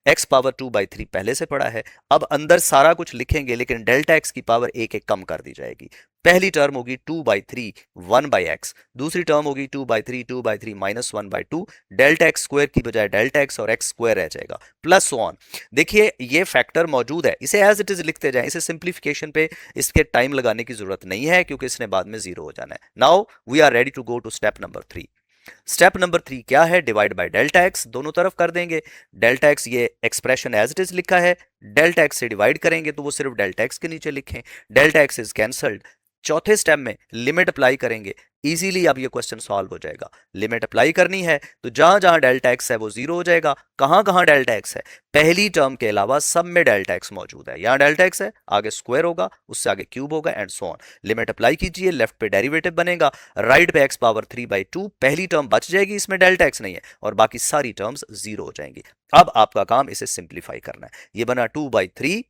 X power 2/3 पहले से पड़ा है, अब अंदर सारा कुछ लिखेंगे लेकिन डेल्टा एक्स की पावर एक एक कम कर दी जाएगी। पहली टर्म होगी 2/3 1/x, दूसरी टर्म होगी 2/3 2/3 -1/2। डेल्टा एक्स स्क्वायर की बजाय डेल्टा एक्स और एक्स स्क्वायर रह जाएगा, प्लस सो ऑन। देखिए ये फैक्टर मौजूद है, इसे एज इट इज लिखते जाएं। इसे सिंप्लीफिकेशन पे इसके टाइम लगाने की जरूरत नहीं है क्योंकि इसने बाद में जीरो हो जाना है। Now we are ready to go to step number 3। Step number 3 क्या है, डिवाइड बाय डेल्टा एक्स, दोनों तरफ कर देंगे। डेल्टा एक्स ये एक्सप्रेशन एज इट इज लिखा है, डेल्टा एक्स से डिवाइड करेंगे तो वो सिर्फ डेल्टा एक्स के नीचे लिखें, डेल्टा एक्स इज कैंसल्ड। चौथे स्टेप में लिमिट अप्लाई करेंगे, इजीली अब ये क्वेश्चन सॉल्व हो जाएगा। लिमिट अप्लाई करनी है तो जहां जहां डेल्टा एक्स है वो जीरो हो जाएगा। कहां कहां डेल्टा एक्स है, पहली टर्म के अलावा सब में डेल्टा एक्स मौजूद है। यहां डेल्टा एक्स है, आगे स्क्वायर होगा, उससे आगे क्यूब होगा and so on. Limit apply कीजिए, लेफ्ट पे डेरिवेटिव बनेगा, राइट पे एक्स पावर 3/2, पहली टर्म बच जाएगी, इसमें डेल्टा एक्स नहीं है और बाकी सारी टर्म्स जीरो हो जाएंगी। अब आपका काम इसे सिंप्लीफाई करना है। ये बना 2/3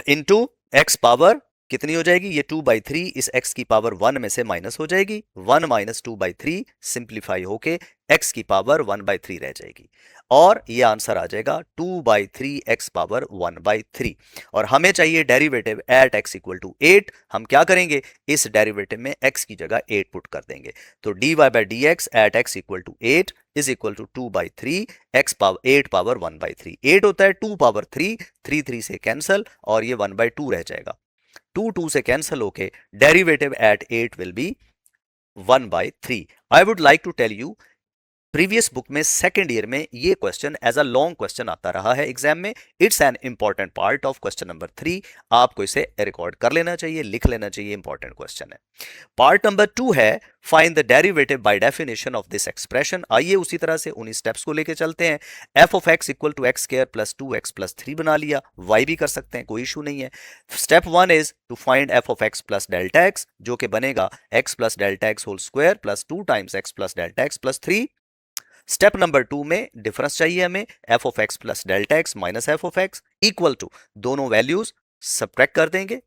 इंटू एक्स पावर कितनी हो जाएगी, ये 2/3 इस x की पावर 1 में से माइनस हो जाएगी, 1 माइनस 2/3 सिंप्लीफाई होके x की पावर 1/3 रह जाएगी और ये आंसर आ जाएगा 2/3 x पावर 1/3। और हमें चाहिए derivative at x equal to 8। हम क्या करेंगे, इस डेरिवेटिव में x की जगह 8 पुट कर देंगे। तो dy/dx at x equal to 8 is equal to 2/3 x power 8 power 1/3। 8 होता है 2 पावर 3, 3 3 से कैंसल और ये 1/2 रह जाएगा। 2 2 से कैंसल होके derivative at 8 will be 1/3। I would like to tell you previous book में सेकंड ईयर में ये question as a long question आता रहा है एग्जाम में। It's an important part of question number 3। आपको इसे रिकॉर्ड कर लेना चाहिए, लिख लेना चाहिए, इंपॉर्टेंट क्वेश्चन है। पार्ट नंबर 2 है find the derivative by definition of this expression. आइए उसी तरह से उन्हीं स्टेप्स को लेके चलते हैं। F of x equal to x square plus 2x plus 3 बना लिया, y भी कर सकते हैं, कोई इशू नहीं है। Step 1 is to find f of x plus delta x, जो कि बनेगा x plus delta x whole square plus 2 times x plus delta x plus 3। Step number 2 में डिफरेंस चाहिए हमें, f of x plus delta x minus f of x equal to दोनों values subtract कर देंगे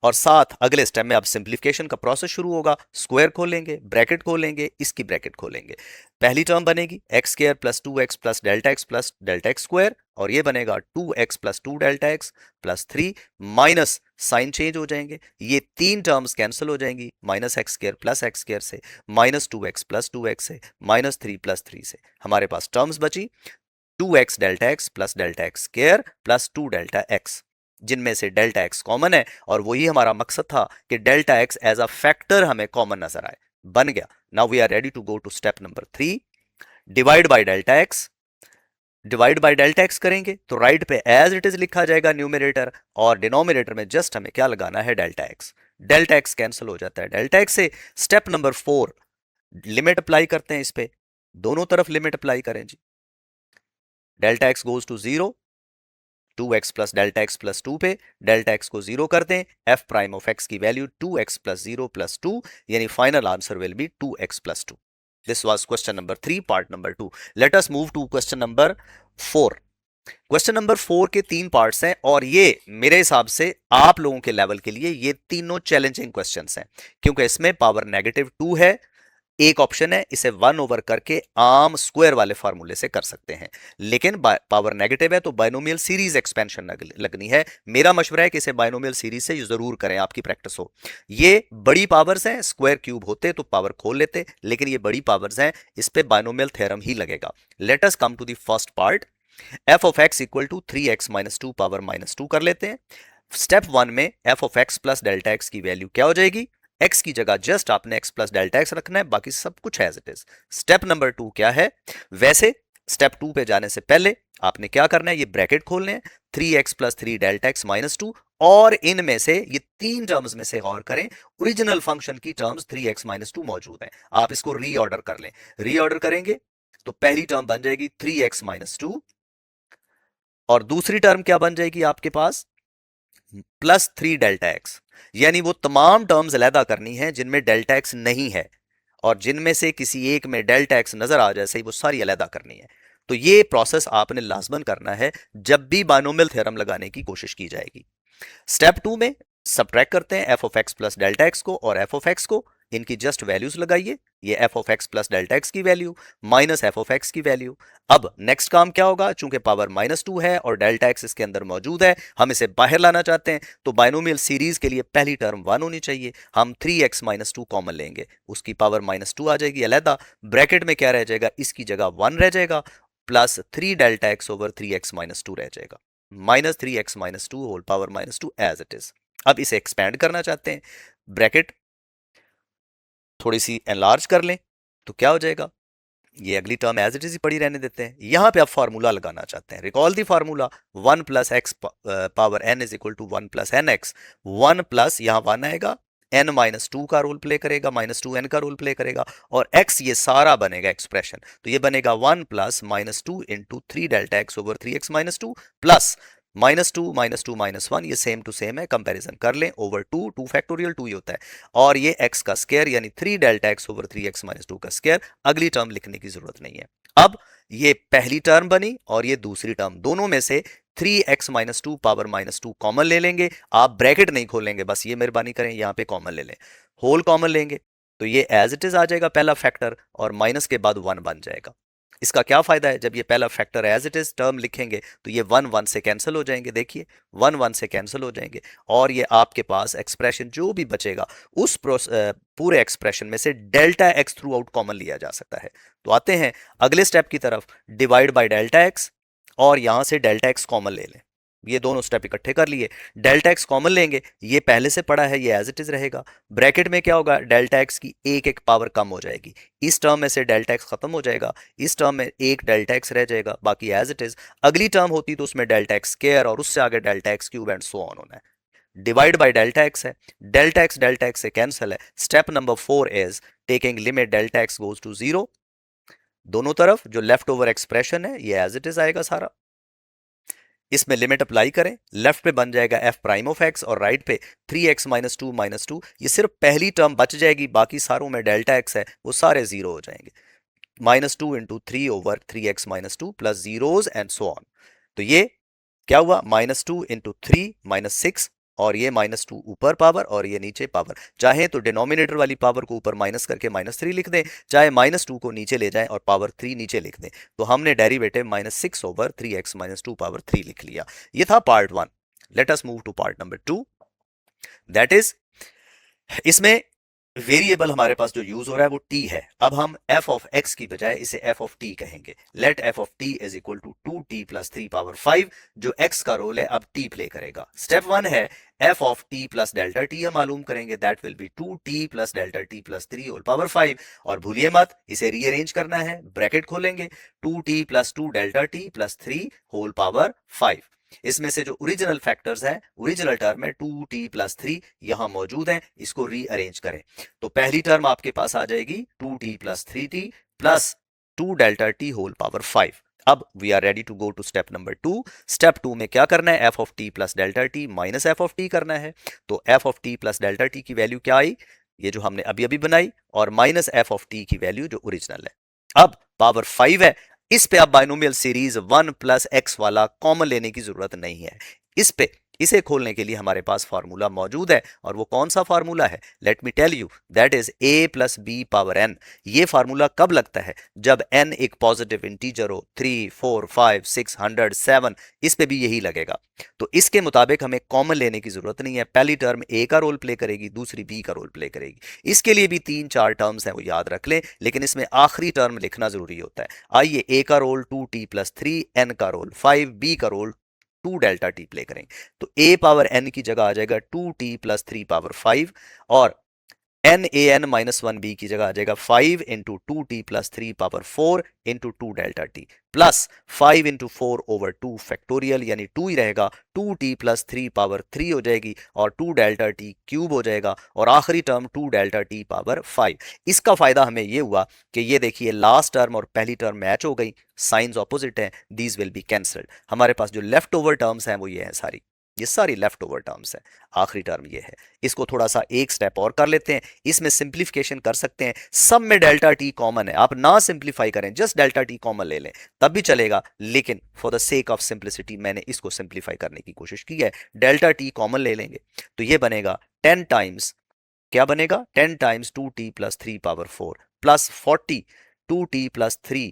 और साथ अगले स्टेप में अब सिंप्लीफिकेशन का प्रोसेस शुरू होगा। स्क्वायर खोलेंगे, ब्रैकेट खोलेंगे, इसकी ब्रैकेट खोलेंगे। पहली टर्म बनेगी x square plus 2x plus delta x square और ये बनेगा 2x plus 2 delta x plus 3 minus sign change हो जाएंगे, ये तीन टर्म्स कैंसिल हो जाएंगी, minus x square plus x square से, माइनस 2x प्लस 2x से, माइनस 3 प्लस 3 से। हमारे पास टर्म्स बची 2x delta x plus delta x square plus 2 delta x, जिनमें से डेल्टा एक्स कॉमन है और वही हमारा मकसद था कि delta x as a factor हमें कॉमन नजर आए। बन गया। Now we are ready to go to step number 3, divide by delta x. Divide by delta x करेंगे तो राइट पे एज इट इज लिखा जाएगा न्यूमरेटर और डिनोमिनेटर में जस्ट हमें क्या लगाना है, delta x. Delta x cancel हो जाता है डेल्टा एक्स से। स्टेप नंबर 4 लिमिट अप्लाई करते हैं, इस पे दोनों तरफ लिमिट अप्लाई करें जी। Delta x goes to 0, 2x plus delta x plus 2 पे डेल्टा एक्स को 0 कर दें, एफ प्राइम ऑफ एक्स की वैल्यू 2x प्लस 0 प्लस 2, यानी final answer will be 2x plus 2। This was question number 3 part number 2। Let us move to question number 4। Question number 4 के 3 parts हैं और ये मेरे हिसाब से आप लोगों के लेवल के लिए ये तीनों चैलेंजिंग क्वेश्चंस हैं क्योंकि इसमें पावर नेगेटिव 2 है। एक ऑप्शन है इसे 1 ओवर करके आम स्क्वायर वाले फार्मूले से कर सकते हैं, लेकिन पावर नेगेटिव है तो बाइनोमियल सीरीज एक्सपेंशन लगनी है। मेरा मशवरा है कि इसे बाइनोमियल सीरीज से जरूर करें, आपकी प्रैक्टिस हो। ये बड़ी पावर्स हैं, स्क्वायर क्यूब होते तो पावर खोल लेते, लेकिन ये बड़ी पावर्स हैं, इस पे बाइनोमियल थ्योरम ही लगेगा। Let us come to the first part. F of x equal to 3x minus 2 power minus 2 कर लेते हैं। स्टेप 1 में f of x plus delta x की वैल्यू क्या हो जाएगी, x की जगह जस्ट आपने x प्लस डेल्टा एक्स रखना है, बाकी सब कुछ as it is. Step number 2 क्या है, वैसे स्टेप 2 पे जाने से पहले आपने क्या करना है, ये ब्रैकेट खोलने हैं, 3x plus 3 delta x minus 2 और इनमें से ये तीन टर्म्स में से गौर करें, ओरिजिनल फंक्शन की टर्म्स 3x-2 मौजूद हैं। आप इसको रीऑर्डर कर लें। रीऑर्डर करेंगे तो पहली टर्म बन जाएगी 3x-2 और दूसरी टर्म क्या बन जाएगी आपके पास +3 डेल्टा एक्स। यानी वो तमाम टर्म्स अलहदा करनी है जिनमें डेल्टा एक्स नहीं है, और जिनमें से किसी एक में डेल्टा एक्स नजर आ जाए सही, वो सारी अलहदा करनी है। तो ये प्रोसेस आपने लाजमन करना है जब भी बाइनोमियल थ्योरम लगाने की कोशिश की जाएगी। स्टेप 2 में सब्ट्रैक्ट करते हैं f of x plus delta x को और एफ ऑफ एक्स को, इनकी जस्ट वैल्यूज लगाइए। ये f of x plus delta x की value minus f of x की वैल्यू। अब नेक्स्ट काम क्या होगा, चूंकि पावर -2 है और डेल्टा एक्स इसके अंदर मौजूद है, हम इसे बाहर लाना चाहते हैं, तो बाइनोमियल सीरीज के लिए पहली टर्म 1 होनी चाहिए। हम 3x-2 कॉमन लेंगे, उसकी पावर -2 आ जाएगी अलहदा, ब्रैकेट में क्या रह जाएगा, इसकी जगह 1 रह जाएगा, plus 3 delta x over 3x-2 रह जाएगा, -3x-2 whole power -2 as it is. अब इसे एक्सपैंड करना चाहते हैं, ब्रैकेट थोड़ी सी एनलार्ज कर लें, तो क्या हो जाएगा, ये अगली टर्म एज इट इज ही पड़ी रहने देते हैं। यहां पे आप फार्मूला लगाना चाहते हैं, recall the formula 1 plus x power n is equal to 1 plus n x. 1 plus यहां 1 आएगा, n-2 का रोल प्ले करेगा, -2n का रोल प्ले करेगा, और x ये सारा बनेगा एक्सप्रेशन। तो ये बनेगा 1 plus -2 into 3 delta x over 3x-2 plus -2 ये सेम टू सेम है, कंपैरिजन कर लें, ओवर 2 फैक्टोरियल 2 ही होता है, और ये x का स्क्वायर यानी 3 डेल्टा एक्स ओवर 3x-2 का स्क्वायर। अगली टर्म लिखने की जरूरत नहीं है। अब ये पहली टर्म बनी और ये दूसरी टर्म, दोनों में से 3x-2 पावर -2 कॉमन ले लेंगे। आप ब्रैकेट नहीं खोलेंगे, बस ये मेहरबानी करें, यहां पे कॉमन ले लें, होल कॉमन लेंगे, तो ये एज इट इज आ जाएगा पहला फैक्टर, और माइनस के बाद 1 बन जाएगा। इसका क्या फायदा है, जब ये पहला factor as it is term लिखेंगे तो ये 1 से कैंसिल हो जाएंगे, देखिए 1 से कैंसिल हो जाएंगे, और ये आपके पास एक्सप्रेशन जो भी बचेगा उस पूरे एक्सप्रेशन में से delta x through out common लिया जा सकता है। तो आते हैं अगले स्टेप की तरफ, डिवाइड बाय डेल्टा एक्स, और यहां से डेल्टा एक्स कॉमन ले लें। ये दोनों स्टेप इकट्ठे कर लिए, डेल्टा एक्स कॉमन लेंगे, ये पहले से पड़ा है, ये एज इट इज रहेगा। ब्रैकेट में क्या होगा, डेल्टा एक्स की एक एक पावर कम हो जाएगी, इस टर्म में से डेल्टा एक्स खत्म हो जाएगा, इस टर्म में एक डेल्टा एक्स रह जाएगा, बाकी एज इट इज। अगली टर्म होती तो उसमें डेल्टा एक्स स्क्वायर और उससे आगे delta x cube and so on होना है। डिवाइड बाय डेल्टा एक्स से कैंसिल है। Step number 4 is taking limit delta x goes to 0, दोनों तरफ जो लेफ्ट ओवर एक्सप्रेशन है ये एज इट इज आएगा सारा। इसमें लिमिट अप्लाई करें, लेफ्ट पे बन जाएगा एफ प्राइम ऑफ एक्स और राइट पे 3x-2 ये सिर्फ पहली टर्म बच जाएगी, बाकी सारों में डेल्टा एक्स है, वो सारे जीरो हो जाएंगे। -2 into 3/3x-2 plus zeros and so on. तो ये क्या हुआ, -2 इंटू 3 -6, और ये -2 ऊपर पावर और ये नीचे पावर। चाहे तो डिनोमिनेटर वाली पावर को ऊपर माइनस करके -3 लिख दें, चाहे -2 को नीचे ले जाएं और पावर 3 नीचे लिख दें। तो हमने डेरिवेटिव -6/3x-2 पावर 3 लिख लिया। ये था part 1। Let us move to part number 2, that is, इसमें वेरिएबल हमारे पास जो यूज हो रहा है वो t है। अब हम f ऑफ x की बजाय इसे f ऑफ t कहेंगे। Let f of t is equal to 2t plus 3 power 5, जो x का रोल है अब t प्ले करेगा। स्टेप 1 है f of t plus delta t हम मालूम करेंगे, that will be 2t plus delta t plus 3 whole power 5, और भूलिए मत इसे रीअरेंज करना है, ब्रैकेट खोलेंगे 2t plus 2 delta t plus 3 whole power 5। इसमें से जो ओरिजिनल फैक्टर्स हैं, ओरिजिनल टर्म है 2t प्लस 3 यहां मौजूद हैं, इसको रीअरेंज करें। तो पहली टर्म आपके पास आ जाएगी 2t plus 3t plus 2 delta t whole power 5। अब we are ready to go to step number 2। Step 2 में क्या करना है, f of t plus delta t minus f of t करना है। तो f of t plus delta t की value क्या आई, ये जो हमने अभी अभी बनाई, और माइनस f ऑफ t की वैल्यू जो ओरिजिनल है। अब पावर 5 है, इस पे आप बाइनोमियल सीरीज 1 प्लस एक्स वाला कॉमन लेने की जरूरत नहीं है। इस पे इसे खोलने के लिए हमारे पास फार्मूला मौजूद है, और वो कौन सा फार्मूला है, let me tell you, that is a plus b power n। ये फार्मूला कब लगता है, जब n एक पॉजिटिव इंटीजर हो, 3 4 5 6 100 7, इस पे भी यही लगेगा। तो इसके मुताबिक हमें कॉमन लेने की जरूरत नहीं है, पहली टर्म a का रोल प्ले करेगी, दूसरी b का रोल प्ले करेगी। इसके लिए भी 3-4 टर्म्स हैं, वो याद रख लें, लेकिन इसमें आखिरी टर्म लिखना जरूरी होता है। आइए a का रोल 2t प्लस 3, n का रोल 5, b का रोल 2 डेल्टा t प्ले करेंगे। तो a पावर n की जगह आ जाएगा 2t प्लस 3 पावर 5, और n a n minus one b की जगह आ जाएगा 5 into two t plus three power 4 into two delta t plus 5 into 4 over 2 factorial, यानी 2 ही रहेगा, 2t प्लस 3 पावर 3 हो जाएगी और 2 डेल्टा टी क्यूब हो जाएगा और आखिरी टर्म 2 डेल्टा टी पावर 5। इसका फायदा हमें ये हुआ कि ये देखिए लास्ट टर्म और पहली टर्म मैच हो गई, साइंस ऑपोजिट है, दीज विल बी कैंसल्ड। हमारे पास जो लेफ्ट ओवर टर्म्स हैं वो ये हैं सारी, ये सारी लेफ्ट ओवर टर्म्स हैं, आखिरी टर्म ये है। इसको थोड़ा सा एक स्टेप और कर लेते हैं, इसमें सिंप्लीफिकेशन कर सकते हैं। सब में डेल्टा टी कॉमन है, आप ना सिंप्लीफाई करें, जस्ट डेल्टा टी कॉमन ले लें तब भी चलेगा, लेकिन for the sake of simplicity मैंने इसको सिंप्लीफाई करने की कोशिश की है। डेल्टा टी कॉमन ले लेंगे तो ये बनेगा 10 टाइम्स, क्या बनेगा 10 times 2t plus 3 power 4 plus 40 2t plus 3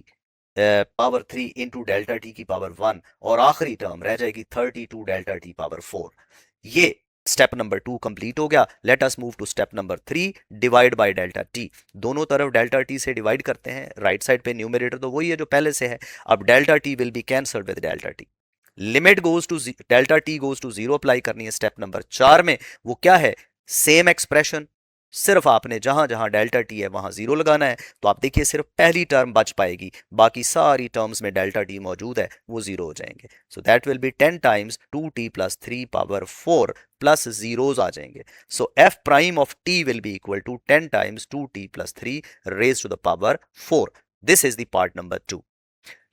power 3 into delta t की पावर 1 और आखिरी टर्म रह जाएगी 32 डेल्टा टी पावर 4। ये स्टेप नंबर 2 कंप्लीट हो गया। Let us move to step number 3, divide by delta t. दोनों तरफ डेल्टा टी से डिवाइड करते हैं, राइट साइड पे न्यूमरेटर तो वही है जो पहले से है। अब delta t will be cancelled with delta t, limit goes to delta t goes to 0 apply करनी है स्टेप नंबर 4 में। वो क्या है, सेम एक्सप्रेशन, सिर्फ आपने जहां जहां डेल्टा टी है वहां 0 लगाना है। तो आप देखिए सिर्फ पहली टर्म बच पाएगी, बाकी सारी टर्म्स में डेल्टा टी मौजूद है, वो 0 हो जाएंगे। So that will be 10 times 2t plus 3 power 4 plus zeros आ जाएंगे। So f prime of t will be equal to 10 times 2t plus 3 raise to the power 4। This is the part number 2।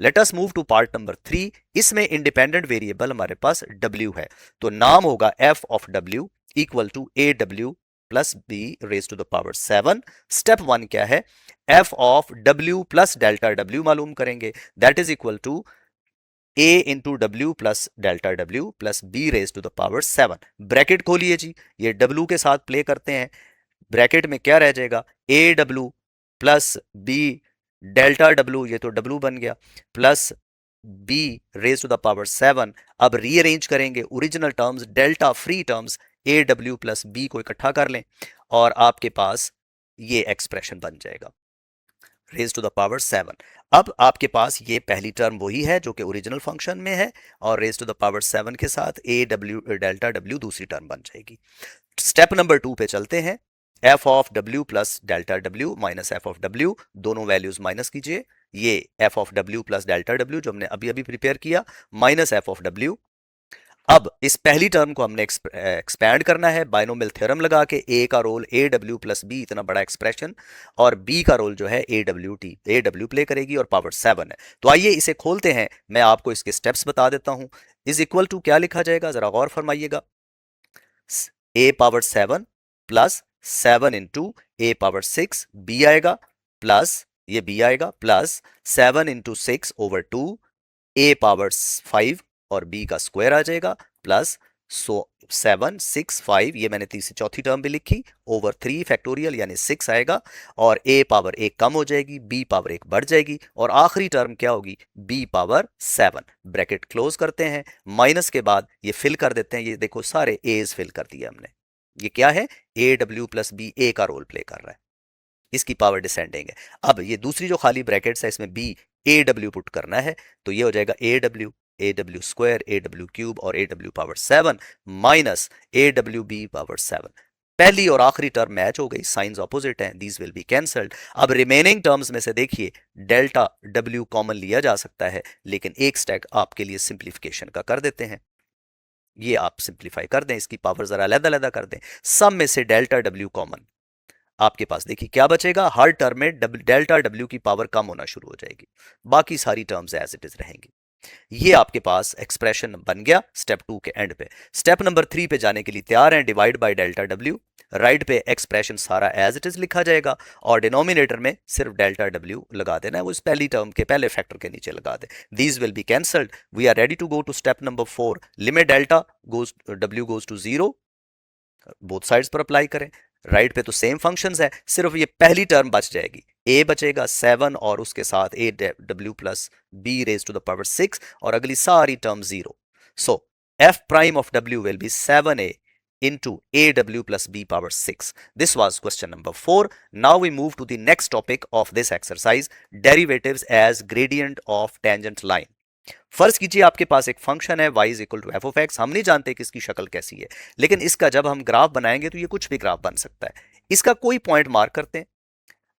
Let us move to part number 3। इसमें independent variable हमारे पास w है, तो नाम होगा f of w equal to a W plus B raise to the power 7। Step 1 क्या है, f of w plus delta w मालूम करेंगे, that is equal to a into डब्ल्यू plus delta w plus b raise to the power 7। Bracket खोलिए जी, ये w के साथ प्ले करते हैं, ब्रैकेट में क्या रह जाएगा, A W plus B delta W, ये तो डब्ल्यू बन गया, plus B raise to the power 7। अब रीअरेंज करेंगे original terms, delta free terms, A W plus B को इकट्ठा कर लें और आपके पास ये एक्सप्रेशन बन जाएगा रेज टू द पावर 7। अब आपके पास ये पहली टर्म वही है जो कि ओरिजिनल फंक्शन में है और रेज टू द पावर 7 के साथ ए डब्ल्यू डेल्टा डब्ल्यू दूसरी टर्म बन जाएगी। स्टेप नंबर 2 पे चलते हैं, f of W plus delta W minus f of W, दोनों वैल्यूज माइनस कीजिए, ये f of W plus delta W जो हमने अभी अभी प्रिपेयर किया माइनस एफ ऑफ डब्ल्यू। अब इस पहली टर्म को हमने एक्सपैंड करना है बाइनोमियल थ्योरम लगा के, ए का role A W plus B, इतना बड़ा एक्सप्रेशन, और बी का रोल जो है A W T, A W play करेगी और पावर 7 है। तो आइए इसे खोलते हैं, मैं आपको इसके स्टेप्स बता देता हूं। इज इक्वल टू क्या लिखा जाएगा, जरा गौर फरमाइएगा, ए पावर 7 प्लस 7 इंटू ए पावर 6 बी आएगा, प्लस ये बी आएगा, प्लस 7 इंटू 6 ओवर 2 ए पावर 5 और बी का स्क्वायर आ जाएगा, प्लस 7 6 5, ये मैंने तीसरी चौथी टर्म भी लिखी, ओवर 3 फैक्टोरियल यानी 6 आएगा और ए पावर 1 कम हो जाएगी, बी पावर 1 बढ़ जाएगी और आखिरी टर्म क्या होगी, बी पावर 7। ब्रैकेट क्लोज करते हैं, माइनस के बाद ये फिल कर देते हैं, ये देखो सारे एज फिल कर दिया हमने। ये क्या है, ए डब्ल्यू प्लस बी ए का रोल प्ले कर रहा है, इसकी पावर डिसेंडिंग है। अब ये दूसरी जो खाली ब्रैकेट्स है इसमें बी ए डब्ल्यू पुट करना है, तो ये हो जाएगा ए डब्ल्यू स्क्वायर, ए डब्ल्यू क्यूब और ए डब्ल्यू पावर 7 माइनस ए डब्ल्यू बी पावर 7। पहली और आखिरी टर्म मैच हो गई, साइंस ऑपोजिट हैं, दीज विल बी कैंसल्ड। अब रिमेनिंग टर्म्स में से देखिए डेल्टा डब्ल्यू कॉमन लिया जा सकता है, लेकिन एक स्टेप आपके लिए सिंप्लीफिकेशन का कर देते हैं, ये आप सिंप्लीफाई कर दें, इसकी पावर जरा अलग-अलग कर दें, सब में से डेल्टा डब्ल्यू कॉमन, आपके पास देखिए क्या बचेगा, हर टर्म में डेल्टा डब्ल्यू की पावर कम होना शुरू हो जाएगी, बाकी सारी टर्म्स एज इट इज रहेंगी। ये आपके पास एक्सप्रेशन बन गया स्टेप 2 के एंड पे। स्टेप नंबर 3 पे जाने के लिए तैयार हैं, divide by delta W, right पे एक्सप्रेशन सारा एज इट इज लिखा जाएगा और डिनोमिनेटर में सिर्फ डेल्टा डब्ल्यू लगा देना है, वो इस पहली टर्म के पहले फैक्टर के नीचे लगा दे, these will be cancelled. We are ready to go to step number 4, limit delta goes डब्ल्यू गोज टू 0, बोथ साइड्स पर अप्लाई करें, राइट पे तो सेम फंक्शंस है, सिर्फ ये पहली टर्म बच जाएगी, ए बचेगा 7 और उसके साथ a W plus B raise to the power 6 और अगली सारी term 0। So f prime of डब्ल्यू will be 7a into aw plus b power 6. This was question number 4. Now we move to the next topic of this exercise, derivatives as gradient of tangent line. फर्ज कीजिए आपके पास एक function है y is equal to f of x, हम नहीं जानते कि इसकी शक्ल कैसी है, लेकिन इसका जब हम ग्राफ बनाएंगे तो ये कुछ भी ग्राफ बन सकता है। इसका कोई पॉइंट मार्क करते हैं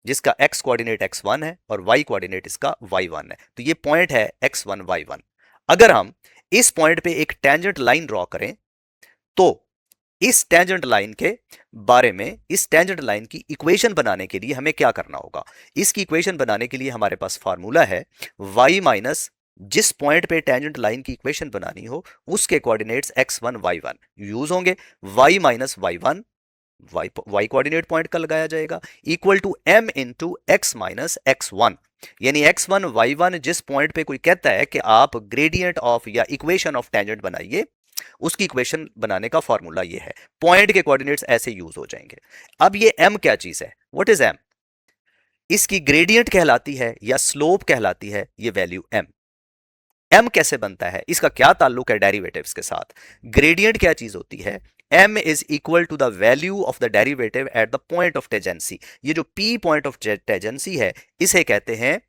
जिसका x कोऑर्डिनेट x1 है और y कोऑर्डिनेट इसका y1 है, तो ये पॉइंट है x1 y1। अगर हम इस पॉइंट पे एक टेंजेंट लाइन ड्रॉ करें तो इस टेंजेंट लाइन के बारे में, इस टेंजेंट लाइन की इक्वेशन बनाने के लिए हमें क्या करना होगा? इसकी इक्वेशन बनाने के लिए हमारे पास फार्मूला है y माइनस, जिस पॉइंट पे टेंजेंट लाइन की इक्वेशन बनानी हो उसके कोऑर्डिनेट्स x1 y1 यूज होंगे। y minus y1, y coordinate point का लगाया जाएगा, equal to m into x minus x1, यानी x1 y1 जिस पॉइंट पे कोई कहता है कि आप ग्रेडियंट ऑफ या इक्वेशन ऑफ टेंजेंट बनाइए, उसकी इक्वेशन बनाने का फॉर्मूला ये है। पॉइंट के कोऑर्डिनेट्स ऐसे यूज हो जाएंगे। अब ये m क्या चीज है? What is m? इसकी ग्रेडियंट कहलाती है या स्लोप कहलाती है ये वैल्यू m। m कैसे बनता है, इसका क्या ताल्लुक है डेरिवेटिव्स के साथ? ग्रेडियंट क्या चीज होती है? m is equal to the value of the derivative at the point of tangency. ये जो p पॉइंट ऑफ टेंजेंसी है, इसे कहते हैं,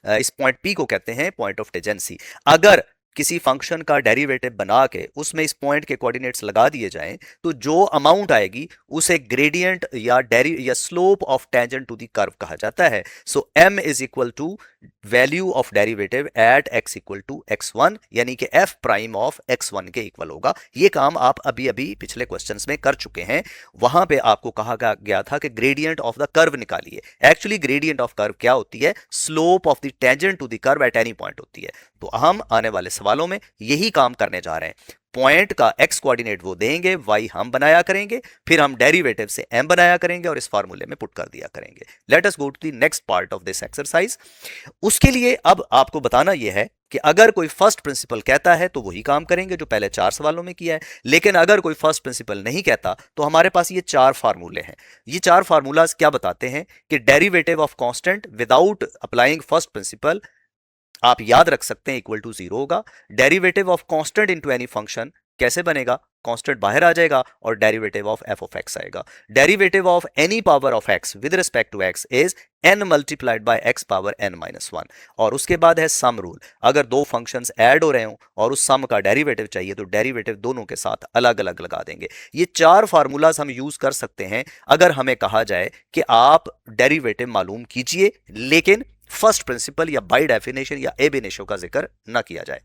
इस पॉइंट p को कहते हैं पॉइंट ऑफ टेंजेंसी। अगर किसी फंक्शन का डेरिवेटिव बना के उसमें इस पॉइंट के कोऑर्डिनेट्स लगा दिए जाएं तो जो अमाउंट आएगी उसे ग्रेडियंट या slope of tangent to the curve कहा जाता है। So m is equal to value of derivative at x equal to x1, यानी कि f प्राइम ऑफ x1 के इक्वल होगा। ये काम आप अभी अभी पिछले क्वेश्चंस में कर चुके हैं। वहां पे आपको कहा गया था कि ग्रेडियंट ऑफ द कर्व निकालिए। एक्चुअली ग्रेडियंट ऑफ कर्व क्या होती है? Slope of the tangent to the curve at any point होती है। तो हम आने वाले सवालों में यही काम करने जा रहे हैं। पॉइंट का x कोऑर्डिनेट वो देंगे, y हम बनाया करेंगे, फिर हम डेरिवेटिव से m बनाया करेंगे और इस फार्मूले में पुट कर दिया करेंगे। Let us go to the next part of this exercise. उसके लिए अब आपको बताना यह है कि अगर कोई फर्स्ट प्रिंसिपल कहता है तो वही काम करेंगे जो पहले 4 सवालों में किया है, लेकिन अगर कोई फर्स्ट प्रिंसिपल नहीं कहता तो हमारे पास ये 4 फार्मूले हैं। ये 4 फार्मूलाज क्या बताते हैं कि derivative of constant without applying first principle आप याद रख सकते हैं इक्वल टू 0 होगा। Derivative of constant into any function कैसे बनेगा? कांस्टेंट बाहर आ जाएगा और derivative of f of x आएगा। Derivative of any power of x with respect to x is n multiplied by x power n minus 1। और उसके बाद है सम रूल। अगर दो फंक्शंस ऐड हो रहे हो और उस सम का डेरिवेटिव चाहिए तो डेरिवेटिव दोनों के साथ अलग अलग लगा देंगे। ये 4 फार्मूलाज हम यूज कर सकते हैं अगर हमें कहा जाए कि आप डेरिवेटिव मालूम कीजिए, लेकिन फर्स्ट प्रिंसिपल या बाय डेफिनेशन या एब इनिशियो का जिक्र न किया जाए।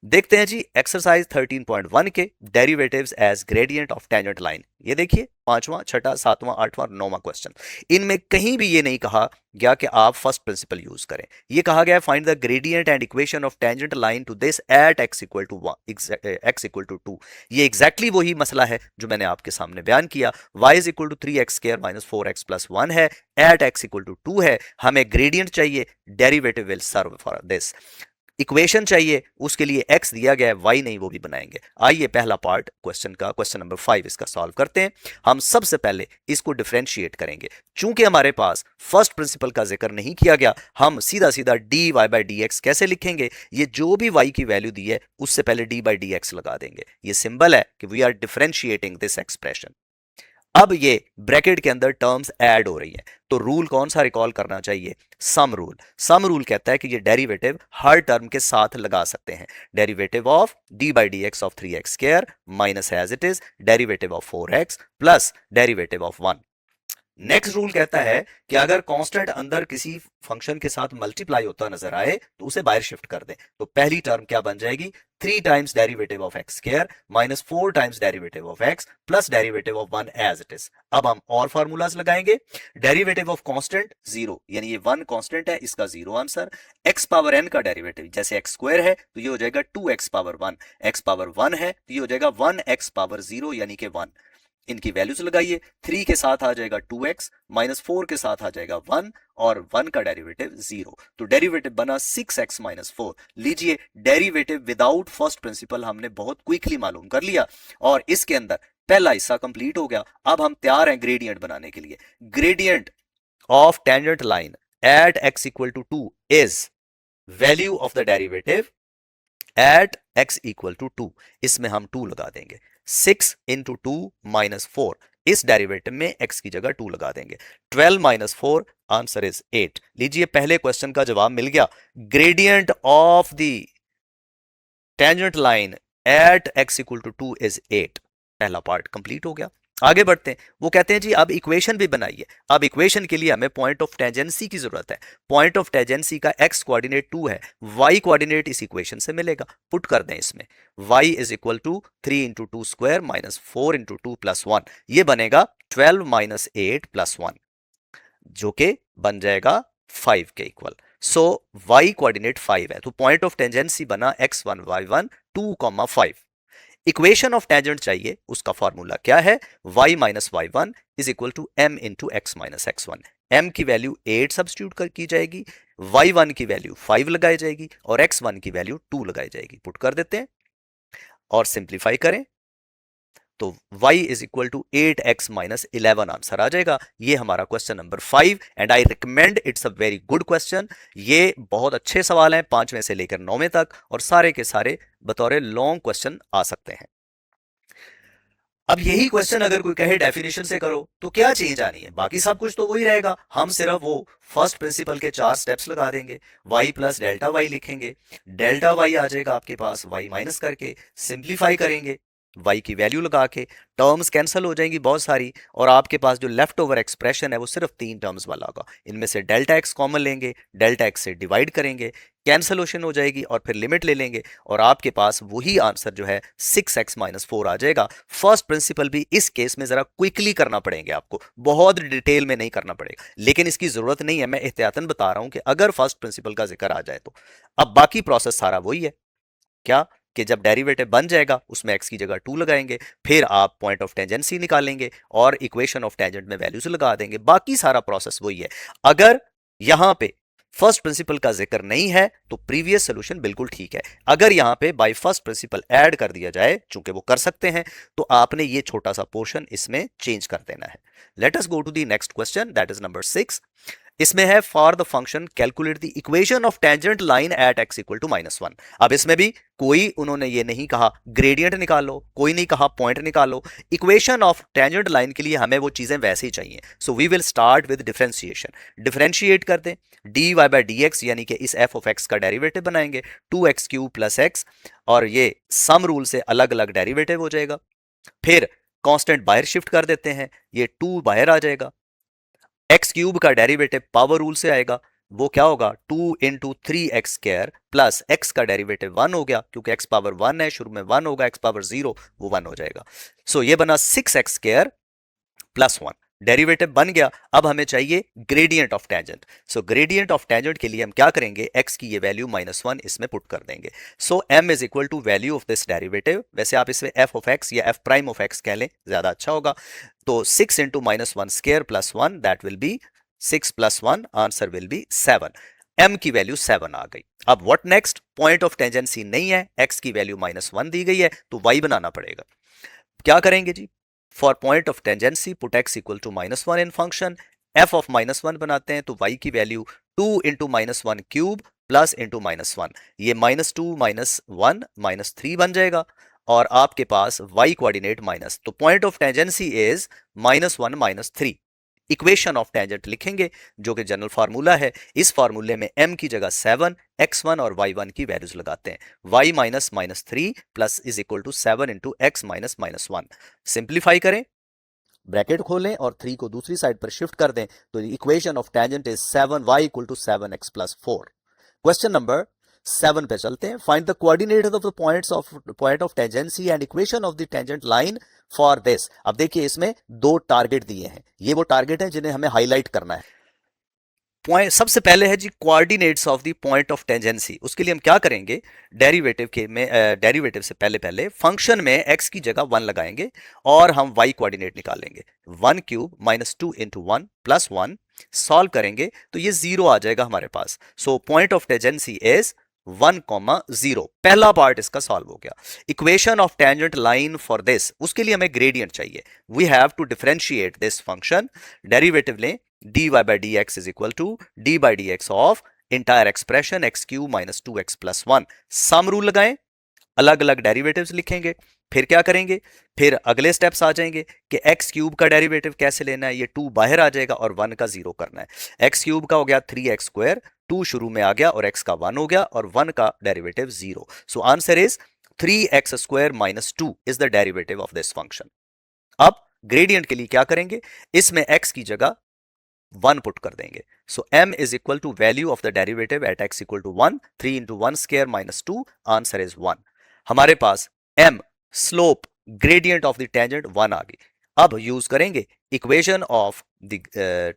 देखते हैं जी एक्सरसाइज 13.1 के derivatives as gradient of tangent line. ये देखिए 5वां, 6वां, 7वां, 8वां और 9वां क्वेश्चन। इनमें कहीं भी ये नहीं कहा गया कि आप फर्स्ट प्रिंसिपल यूज करें। ये कहा गया find the gradient and equation of tangent line to this at x equal to 2। ये एग्जैक्टली वही मसला है जो मैंने आपके सामने बयान किया। y is equal to 3x square minus 4x plus 1 है, एट x इक्वल टू 2 है। हमें ग्रेडियंट चाहिए, derivative will serve for this. Equation चाहिए, उसके लिए x दिया गया है, y नहीं, वो भी बनाएंगे। आइए पहला पार्ट क्वेश्चन का, क्वेश्चन नंबर 5 इसका सॉल्व करते हैं। हम सबसे पहले इसको डिफरेंशिएट करेंगे। चूंकि हमारे पास फर्स्ट प्रिंसिपल का जिक्र नहीं किया गया, हम सीधा सीधा dy बाई डी एक्स कैसे लिखेंगे? ये जो भी y की वैल्यू दी है उससे पहले d बाई डी एक्स लगा देंगे। ये सिंबल है कि we are differentiating this expression. अब ये ब्रैकेट के अंदर टर्म्स ऐड हो रही हैं, तो रूल कौन सा रिकॉल करना चाहिए? Sum rule. सम रूल कहता है कि ये डेरिवेटिव हर टर्म के साथ लगा सकते हैं। Derivative of d by d x of 3x square minus as it is derivative of 4x plus derivative of 1। Next rule कहता है कि अगर कांस्टेंट अंदर किसी फंक्शन के साथ मल्टीप्लाई होता नजर आए तो उसे बाहर शिफ्ट कर दें। तो पहली टर्म क्या बन जाएगी? 3 times derivative of x square minus 4 times derivative of x plus derivative of 1 as it is. अब हम और फार्मूलाज लगाएंगे। डेरिवेटिव ऑफ कांस्टेंट 0, यानी ये 1 कांस्टेंट है, इसका 0 आंसर। x पावर n का डेरिवेटिव जैसे x स्क्वायर है तो ये हो जाएगा 2x पावर 1, x पावर 1 है तो ये हो जाएगा 1x पावर 0 यानी कि 1। इनकी वैल्यूज लगाइए। 3 के साथ आ जाएगा 2x, माइनस 4 के साथ आ जाएगा 1 और 1 का डेरिवेटिव 0। तो डेरिवेटिव बना 6x माइनस 4। लीजिए डेरिवेटिव विदाउट फर्स्ट प्रिंसिपल हमने बहुत क्विकली मालूम कर लिया और इसके अंदर पहला हिस्सा कंप्लीट हो गया। अब हम तैयार हैं ग्रेडियंट बनाने के लिए। Gradient of tangent line at x equal to 2 is value of the derivative at x equal to 2। इसमें हम 2 लगा देंगे। 6 इंटू 2 माइनस 4, इस डेरिवेटिव में x की जगह 2 लगा देंगे। 12 माइनस 4 आंसर इज 8। लीजिए पहले क्वेश्चन का जवाब मिल गया। Gradient of the tangent line at x equal to 2 is 8। पहला पार्ट कंप्लीट हो गया। आगे बढ़ते हैं। वो कहते हैं जी अब इक्वेशन भी बनाइए। अब इक्वेशन के लिए हमें पॉइंट ऑफ टेंजेंसी की जरूरत है। पॉइंट ऑफ टेंजेंसी का एक्स कोऑर्डिनेट 2 है, वाई कोऑर्डिनेट इस इक्वेशन से मिलेगा। पुट कर दें इसमें, y is equal to 3 into two square minus 4 into two plus 1, ये बनेगा 12 माइनस 8 प्लस 1, जो कि बन जाएगा 5 के इक्वल। सो y कोऑर्डिनेट 5 है, तो पॉइंट ऑफ टेंजेंसी बना x1 y1 2,5। Equation of tangent चाहिए, उसका फॉर्मूला क्या है, y minus y one is equal to m into x minus x one. m की वैल्यू 8 सब्सटीट्यूट कर की जाएगी, y1 की वैल्यू 5 लगाई जाएगी और x1 की वैल्यू 2 लगाई जाएगी। पुट कर देते हैं और सिंप्लीफाई करें तो y is equal to 8x minus 11 answer आ जाएगा। ये हमारा question number 5 and I recommend, it's a very good question. ये बहुत अच्छे सवाल हैं 5वें से लेकर 9वें तक, और सारे के सारे बतौर लॉन्ग क्वेश्चन आ सकते हैं। अब यही क्वेश्चन अगर कोई कहे डेफिनेशन से करो तो क्या चेंज आनी है, बाकी सब कुछ तो वही रहेगा। हम सिर्फ वो फर्स्ट प्रिंसिपल के 4 स्टेप्स लगा देंगे, y प्लस डेल्टा वाई लिखेंगे, डेल्टा वाई आ जाएगा आपके पास, y माइनस करके सिंप्लीफाई करेंगे, y की वैल्यू लगा के, टर्म्स कैंसिल हो जाएंगी बहुत सारी, और आपके पास जो लेफ्ट ओवर एक्सप्रेशन है वो सिर्फ 3 टर्म्स वाला होगा। इनमें से डेल्टा एक्स कॉमन लेंगे, डेल्टा एक्स से डिवाइड करेंगे, कैंसलेशन हो जाएगी और फिर लिमिट ले लेंगे, और आपके पास वही आंसर जो है 6x माइनस 4 आ जाएगा। फर्स्ट प्रिंसिपल भी इस केस में जरा क्विकली करना पड़ेगा आपको, बहुत डिटेल में नहीं करना पड़ेगा, लेकिन इसकी जरूरत नहीं है, मैं एहतियातन बता रहा हूं कि अगर फर्स्ट प्रिंसिपल का जिक्र आ जाए तो। अब बाकी प्रोसेस सारा वही है, क्या कि जब डेरिवेटिव बन जाएगा उसमें x की जगह 2 लगाएंगे, फिर आप पॉइंट ऑफ टेंजेंसी निकालेंगे और इक्वेशन ऑफ टेंजेंट में वैल्यूज लगा देंगे। बाकी सारा प्रोसेस वही है। अगर यहां पे फर्स्ट प्रिंसिपल का जिक्र नहीं है तो प्रीवियस सोल्यूशन बिल्कुल ठीक है। अगर यहां पे बाय फर्स्ट प्रिंसिपल ऐड कर दिया जाए, चूंकि वो कर सकते हैं, तो आपने ये छोटा सा पोर्शन इसमें चेंज कर देना है। Let us go to the next question, that is number 6। इसमें है for the function calculate the equation of tangent line at x equal to -1। अब इसमें भी कोई उन्होंने ये नहीं कहा ग्रेडियंट निकालो, कोई नहीं कहा पॉइंट निकालो। इक्वेशन ऑफ टेंजेंट लाइन के लिए हमें वो चीजें वैसे ही चाहिए। So we will start with differentiation. Differentiate कर दें, dy बाय dx यानी कि इस f ऑफ x का डेरिवेटिव बनाएंगे 2x क्यूब प्लस x, और ये सम रूल से अलग अलग डेरिवेटिव हो जाएगा। फिर कांस्टेंट बाहर शिफ्ट कर देते हैं, ये 2 बाहर आ जाएगा। एक्स क्यूब का डेरिवेटिव पावर रूल से आएगा, वो क्या होगा 2 इंटू 3x² प्लस x का डेरिवेटिव 1 हो गया, क्योंकि x पावर 1 है, शुरू में 1 होगा, x पावर 0 वो 1 हो जाएगा। सो ये बना 6x² प्लस 1, डेरिवेटिव बन गया। अब हमें चाहिए gradient of tangent. So gradient of tangent के लिए हम क्या करेंगे, x की ये वैल्यू -1 इसमें पुट कर देंगे। So m is equal to value of this derivative, वैसे आप इसमें f ऑफ x या f प्राइम ऑफ x कह लें, ज्यादा अच्छा होगा। तो 6 into -1 square plus 1, that will be 6 plus 1, answer will be 7। m की वैल्यू 7 आ गई। अब what next, point of tangency नहीं है, x की वैल्यू -1 दी गई है, तो y बनाना पड़ेगा। क्या करेंगे जी, for point of tangency put x equal to -1 in function, f of -1 बनाते हैं तो y की value 2 into -1 cube plus into -1, ये -2 -1 -3 बन जाएगा, और आपके पास y कोऑर्डिनेट माइनस, तो point of tangency is -1 -3। Equation of tangent लिखेंगे जो कि जनरल फार्मूला है। इस फार्मूले में m की जगह 7, x1 और y1 की वैल्यूज लगाते हैं। y minus -3 plus is equal to 7 into x minus -1। Simplify करें, ब्रैकेट खोलें और 3 को दूसरी साइड पर शिफ्ट कर दें, तो equation of tangent is 7y equal to 7x plus 4। Question number 7 पे चलते हैं। Find the coordinates of the point of tangency and equation of the tangent line for this. अब देखिए इसमें 2 टारगेट दिए हैं, ये वो टारगेट है जिन्हें हमें हाईलाइट करना है। पॉइंट सबसे पहले है जी coordinates of the point of tangency. उसके लिए हम क्या करेंगे, डेरिवेटिव के में डेरिवेटिव से पहले फंक्शन में x की जगह 1 लगाएंगे और हम y कोऑर्डिनेट निकालेंगे। 1 क्यूब -2 इंटू 1 प्लस 1, सॉल्व करेंगे तो ये 0 आ जाएगा हमारे पास। So point of tangency is 1,0। पहला पार्ट इसका सॉल्व हो गया। Equation of tangent line for this, उसके लिए हमें ग्रेडियंट चाहिए। We have to differentiate this function, derivative लें, dy by dx is equal to d by dx of entire expression x cube minus 2x plus 1। Sum rule लगाएं, अलग अलग derivatives लिखेंगे, फिर क्या करेंगे, फिर अगले स्टेप्स आ जाएंगे कि x क्यूब का डेरिवेटिव कैसे लेना है, ये 2 बाहर आ जाएगा और 1 का 0 करना है। x क्यूब का हो गया 3x स्क्वायर, 2 शुरू में आ गया और x का 1 हो गया और 1 का derivative 0। So answer is 3x square minus 2 is the derivative of this function. अब ग्रेडियंट के लिए क्या करेंगे, इसमें x की जगह 1 पुट कर देंगे। So m is equal to value of the derivative at x equal to 1, 3 into 1 square minus 2, answer is 1। हमारे पास m slope gradient of the tangent 1 आ गई। अब यूज करेंगे equation of the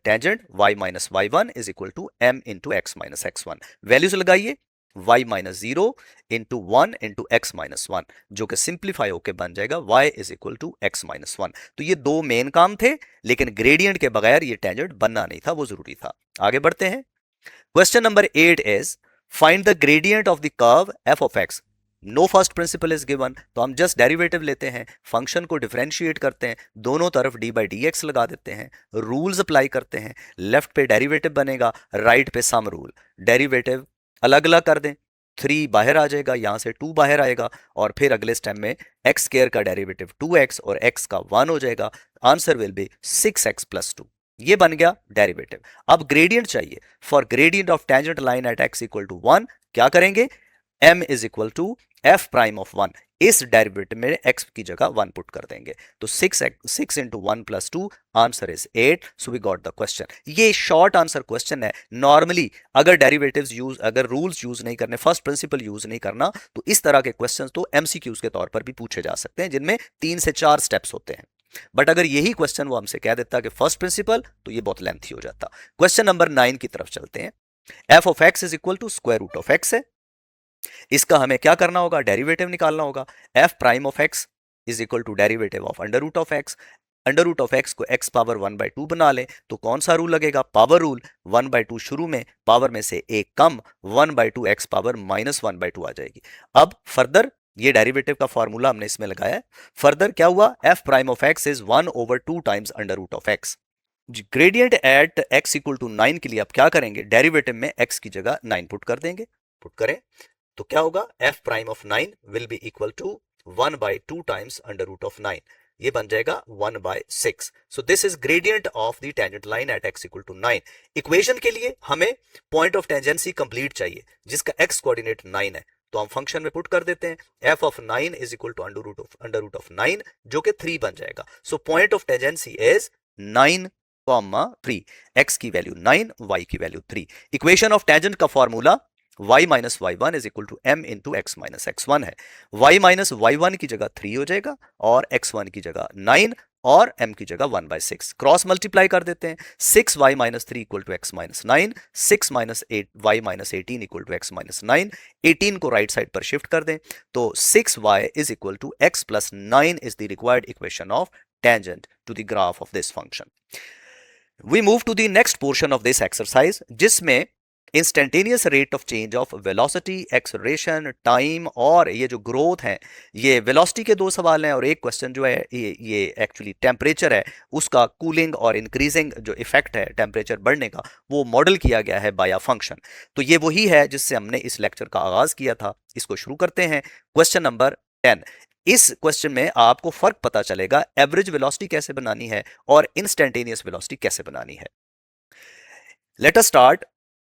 tangent y minus y1 is equal to m into x minus x1। Values लगाइए, y minus 0 into 1 into x minus 1, जो कि simplify होकर बन जाएगा y is equal to x minus 1। तो ये दो मेन काम थे, लेकिन ग्रेडियंट के बगैर ये टेंजेंट बनना नहीं था, वो जरूरी था। आगे बढ़ते हैं। Question number 8 is find the gradient of the curve f of x। No first principle is given, तो हम जस्ट डेरिवेटिव लेते हैं, फंक्शन को डिफरेंशिएट करते हैं, दोनों तरफ d बाई डी एक्स लगा देते हैं, रूल्स अप्लाई करते हैं। लेफ्ट पे डेरिवेटिव बनेगा, राइट पे सम रूल। डेरिवेटिव अलग अलग कर दें, 3 बाहर आ जाएगा, यहां से 2 बाहर आएगा, और फिर अगले स्टेप में एक्स स्क्वायर का डेरिवेटिव 2x और x का 1 हो जाएगा। Answer will be 6x plus 2। ये बन गया डेरिवेटिव। अब ग्रेडियंट चाहिए। For gradient of tangent line at x equal to 1 क्या करेंगे, m is equal to f prime of 1, इस डेरिवेटिव में x की जगह 1 पुट कर देंगे, तो 6 into 1 plus 2, answer is 8। So we got the question. ये शॉर्ट आंसर क्वेश्चन है। नॉर्मली अगर डेरिवेटिव्स यूज, अगर रूल्स यूज नहीं करने, फर्स्ट प्रिंसिपल यूज नहीं करना, तो इस तरह के क्वेश्चंस तो एमसीक्यूज के तौर पर भी पूछे जा सकते हैं, जिनमें 3 से 4 स्टेप्स होते हैं। बट अगर यही क्वेश्चन वो हमसे कह देता कि फर्स्ट प्रिंसिपल, तो ये बहुत लेंथी हो जाता। क्वेश्चन नंबर 9 की तरफ चलते हैं। F of x is equal to square root of x है। इसका हमें क्या करना होगा, डेरिवेटिव निकालना होगा। F prime of x is equal to derivative of under root of x. Under root of x को एक्स पावर 1/2 बना लें, तो कौन सा रूल लगेगा, पावर रूल। 1/2 शुरू में, पावर में से एक कम, 1/2 एक्स पावर माइनस 1/2 आ जाएगी। अब फर्दर ये डेरिवेटिव का फॉर्मूला हमने इसमें लगाया है। फर्दर क्या हुआ, f prime of x is 1/2 times under root of x. Gradient at x equal to 9 के लिए आप क्या करेंगे, डेरिवेटिव में एक्स की जगह 9 पुट कर देंगे। पुट करें तो क्या होगा, f prime of 9 will be equal to 1/2 times under root of 9। ये बन जाएगा 1/6। So this is gradient of the tangent line at x equal to 9। Equation के लिए हमें पॉइंट ऑफ टेंजेंसी कंप्लीट चाहिए, जिसका x कोऑर्डिनेट 9 है, तो हम फंक्शन में पुट कर देते हैं। f of 9 is equal to under root of 9, जो कि 3 बन जाएगा। So point of tangency is 9, 3, x की वैल्यू 9, y की वैल्यू 3। इक्वेशन ऑफ टेंजेंट का formula y minus y1 is equal to m into x minus x1 है। y minus y1 की जगह 3 हो जाएगा, और x1 की जगह 9 और m की जगह 1/6। क्रॉस मल्टीप्लाई कर देते हैं। 6y minus 3 equal to x minus 9, 6 minus 8 y minus 18 equal to x minus 9। 18 को राइट साइड पर शिफ्ट कर दें, तो 6y is equal to x plus 9 is the required equation of tangent to the graph of this function. We move to the next portion of this exercise, जिसमें instantaneous rate of change of velocity, acceleration, time और ये जो growth है, ये velocity के 2 सवाल हैं, और एक क्वेश्चन जो है ये एक्चुअली टेम्परेचर है, उसका कूलिंग और इंक्रीजिंग जो इफेक्ट है टेम्परेचर बढ़ने का, वो मॉडल किया गया है बाय अ फंक्शन। तो ये वही है जिससे हमने इस लेक्चर का आगाज किया था। इसको शुरू करते हैं। Question number 10। इस क्वेश्चन में आपको फर्क पता चलेगा एवरेज वेलोसिटी कैसे बनानी है और इंस्टेंटेनियस वेलोसिटी कैसे बनानी है। Let us start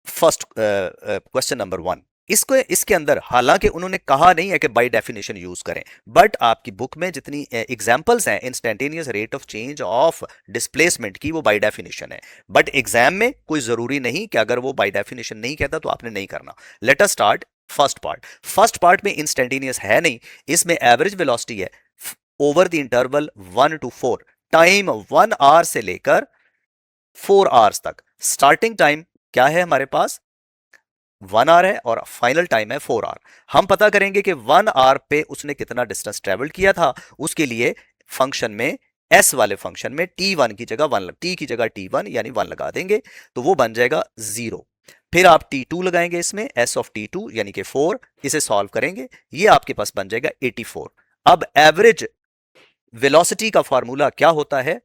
first question number 1। इसके अंदर हालांकि उन्होंने कहा नहीं है कि बाय डेफिनेशन यूज करें, बट आपकी बुक में जितनी एग्जांपल्स हैं instantaneous rate of change of displacement की, वो बाय डेफिनेशन है। बट एग्जाम में कोई जरूरी नहीं कि अगर वो बाय डेफिनेशन नहीं कहता तो आपने नहीं करना। Let us start first part. First part में इंस्टेंटेनियस है नहीं, इसमें एवरेज वेलोसिटी है over the interval 1 to 4, time 1 hour से लेकर 4 आवर्स तक। स्टार्टिंग टाइम क्या है हमारे पास, 1 आवर है, और फाइनल टाइम है 4 आवर। हम पता करेंगे कि 1 आवर पे उसने कितना डिस्टेंस ट्रेवल किया था। उसके लिए फंक्शन में, s वाले फंक्शन में t1 की जगह 1, t की जगह t1 यानी 1 लगा देंगे, तो वो बन जाएगा 0। फिर आप t2 लगाएंगे इसमें, s ऑफ t2 यानी कि 4, इसे सॉल्व करेंगे, ये आपके पास बन जाएगा 84। अब एवरेज वेलोसिटी का फॉर्मूला क्या होता है,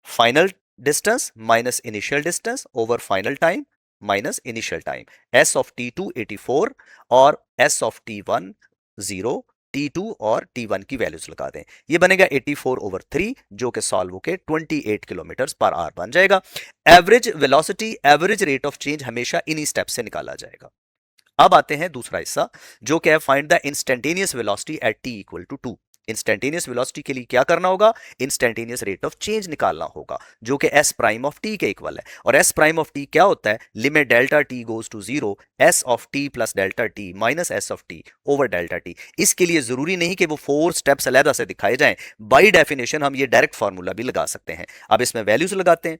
final distance minus initial distance over final time minus initial time. s of t2 84 और s ऑफ t1 0, t2 और t1 की वैल्यूज लगा दें, ये बनेगा 84/3, जो कि सॉल्व होके 28 किलोमीटर पर आवर बन जाएगा। Average velocity, average rate of change हमेशा इन्हीं स्टेप से निकाला जाएगा। अब आते हैं दूसरा हिस्सा, जो कि है find the instantaneous velocity at t equal to 2। Instantaneous velocity के लिए क्या करना होगा, इंस्टेंटेनियस रेट ऑफ चेंज निकालना होगा, जो कि एस प्राइम ऑफ टी के इक्वल है। और एस प्राइम ऑफ टी क्या होता है, limit delta t goes to zero s of t plus delta t minus s of t over delta t. इसके लिए जरूरी नहीं कि वो 4 स्टेप्स अलग से दिखाए जाएं, बाई डेफिनेशन हम ये डायरेक्ट फार्मूला भी लगा सकते हैं। अब इसमें वैल्यूज लगाते हैं,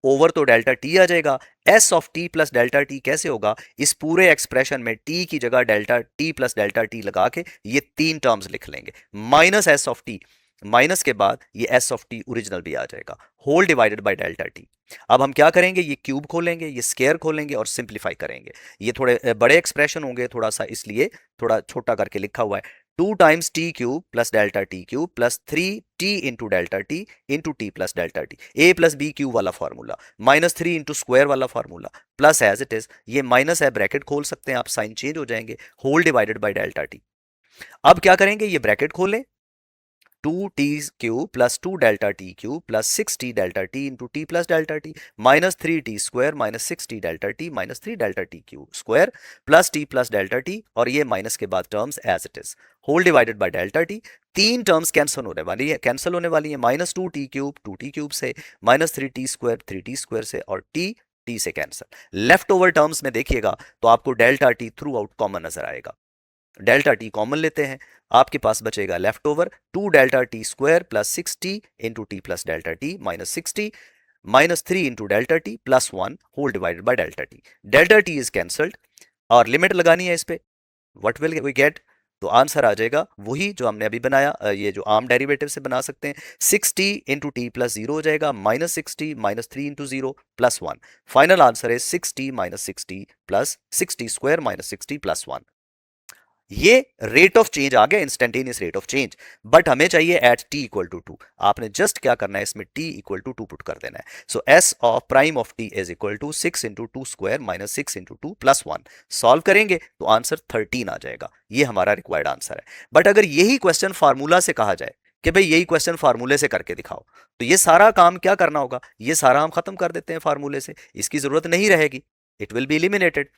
ओवर तो डेल्टा टी आ जाएगा, S of t plus delta T कैसे होगा, इस पूरे एक्सप्रेशन में टी की जगह delta t plus delta T लगा के ये 3 टर्म्स लिख लेंगे, minus s of T, minus के बाद ये एस ऑफ टी ओरिजिनल भी आ जाएगा, whole divided by delta t. अब हम क्या करेंगे, ये क्यूब खोलेंगे, ये स्क्वायर खोलेंगे और सिंप्लीफाई करेंगे। ये थोड़े बड़े एक्सप्रेशन होंगे थोड़ा सा, इसलिए थोड़ा छोटा करके लिखा हुआ है, 2 times t cube plus delta t cube plus 3t into delta t into t plus delta t, a plus b cube वाला फॉर्मूला, माइनस 3 इंटू स्क्वायर वाला formula, plus as it is, ये माइनस है, bracket खोल सकते हैं आप, sign change हो जाएंगे, whole divided by delta t. अब क्या करेंगे, ये ब्रैकेट खोलें, 2t cube plus 2 delta t cube plus 6t delta t into t plus delta t minus 3t square minus 6t delta t minus 3 delta t cube square plus t plus delta t, और ये minus के बाद terms as it is, whole divided by delta t. 3 terms cancel होने वाली है, minus 2t cube 2t cube से, minus 3t square 3t square से, और टी से कैंसिल। लेफ्ट ओवर टर्म्स में देखिएगा तो आपको delta T through out common नजर आएगा, डेल्टा टी कॉमन लेते हैं, आपके पास बचेगा left over 2 delta t square plus 6t into t plus delta t minus 6t minus 3 into delta t plus 1 whole divided by delta t. Delta t is cancelled और limit लगानी है इस पे, व्हाट विल वी गेट, तो answer आ जाएगा वही जो हमने अभी बनाया, ये जो आम डेरिवेटिव से बना सकते हैं, 6t into t plus zero हो जाएगा, minus 6t minus 3 into zero plus 1, final answer है 6t minus 6t plus 6t square minus 6t plus 1। ये रेट ऑफ चेंज आ गया, instantaneous rate of change, but हमें चाहिए एट t इक्वल टू 2। आपने just क्या करना है, इसमें t इक्वल टू 2 पुट कर देना है। So s of prime of t is equal to 6 into two square minus 6 into two plus 1। Solve करेंगे तो आंसर 13 आ जाएगा, ये हमारा रिक्वायर्ड आंसर है। बट अगर यही क्वेश्चन फार्मूला से कहा जाए कि भाई यही क्वेश्चन फार्मूले से करके दिखाओ, तो ये सारा काम क्या करना होगा, ये सारा हम खत्म कर देते हैं फार्मूले से, इसकी जरूरत नहीं रहेगी, इट विल बी एलिमिनेटेड।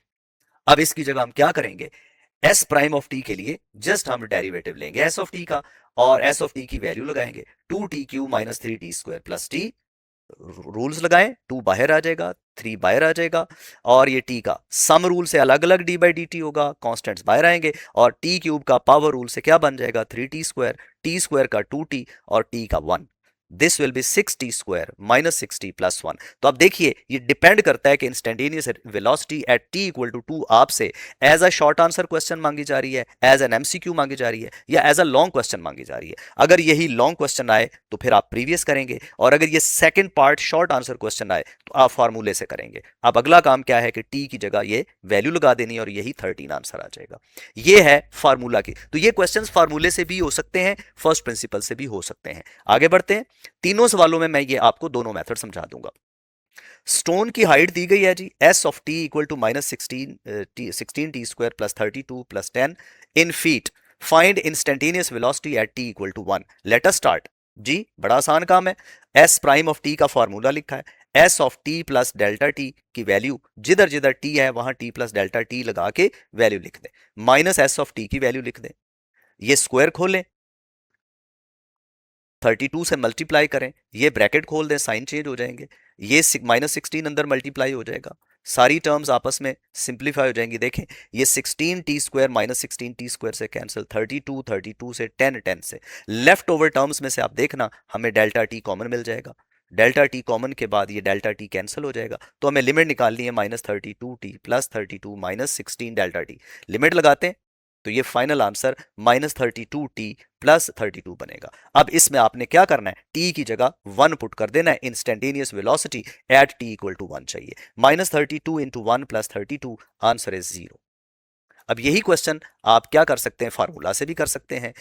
अब इसकी जगह हम क्या करेंगे, एस प्राइम ऑफ टी के लिए जस्ट हम डेरिवेटिव लेंगे एस ऑफ टी का, और एस ऑफ टी की वैल्यू लगाएंगे 2t cube minus 3t square plus T, rules लगाएं, 2 बाहर आ जाएगा 3 बाहर आ जाएगा, और ये t का सम रूल से अलग अलग d बाई डी टी होगा, कॉन्स्टेंट्स बाहर आएंगे, और t क्यूब का पावर रूल से क्या बन जाएगा 3t स्क्वायर, t स्क्वायर का 2t और t का 1, this will be 6t square minus 6t plus 1। तो अब देखिए ये डिपेंड करता है कि instantaneous velocity at t equal to 2 आपसे as a short answer question मांगी जा रही है, एज एन एमसीक्यू मांगी जा रही है, या एज अ लॉन्ग क्वेश्चन मांगी जा रही है। अगर यही लॉन्ग क्वेश्चन आए तो फिर आप प्रीवियस करेंगे, और अगर ये second part short answer question आए तो आप फार्मूले से करेंगे। अब अगला काम क्या है कि t की जगह ये वैल्यू लगा देनी है और यही 13 आंसर आ जाएगा। ये है फार्मूला की, तो ये क्वेश्चन फार्मूले से भी हो सकते हैं, फर्स्ट प्रिंसिपल से भी हो सकते हैं। आगे बढ़ते हैं, तीनों सवालों में मैं ये आपको दोनों मेथड समझा दूंगा। स्टोन की हाइट दी गई है जी, s of t equal to minus 16t square plus 32 plus 10 in feet, find instantaneous velocity at t equal to 1। Let us start जी, बड़ा आसान काम है। एस प्राइम ऑफ टी का फॉर्मूला लिखा है, s of t plus delta t की value जिधर जिधर टी है वहां टी प्लस डेल्टा टी लगा के वैल्यू लिख दें, माइनस एस ऑफ टी की वैल्यू लिख दें, ये स्क्वायर खोलें, 32 से मल्टीप्लाई करें, ये ब्रैकेट खोल दें, साइन चेंज हो जाएंगे, ये माइनस 16 अंदर मल्टीप्लाई हो जाएगा, सारी टर्म्स आपस में सिंप्लीफाई हो जाएंगी। देखें ये 16t square minus 16t square से कैंसिल, 32 से 10 से, लेफ्ट ओवर टर्म्स में से आप देखना हमें डेल्टा टी कॉमन मिल जाएगा, डेल्टा टी कॉमन के बाद ये डेल्टा टी कैंसिल हो जाएगा, तो हमें लिमिट निकालनी है minus 32t plus 32 minus 16 delta t, limit लगाते हैं तो ये final answer minus 32t plus 32 बनेगा। अब इसमें आपने क्या करना है, t की जगह 1 पुट कर देना है, instantaneous velocity at t equal to 1 चाहिए, minus 32 into 1 plus 32, answer is 0। अब यही क्वेश्चन आप क्या कर सकते हैं, फार्मूला से भी कर सकते हैं,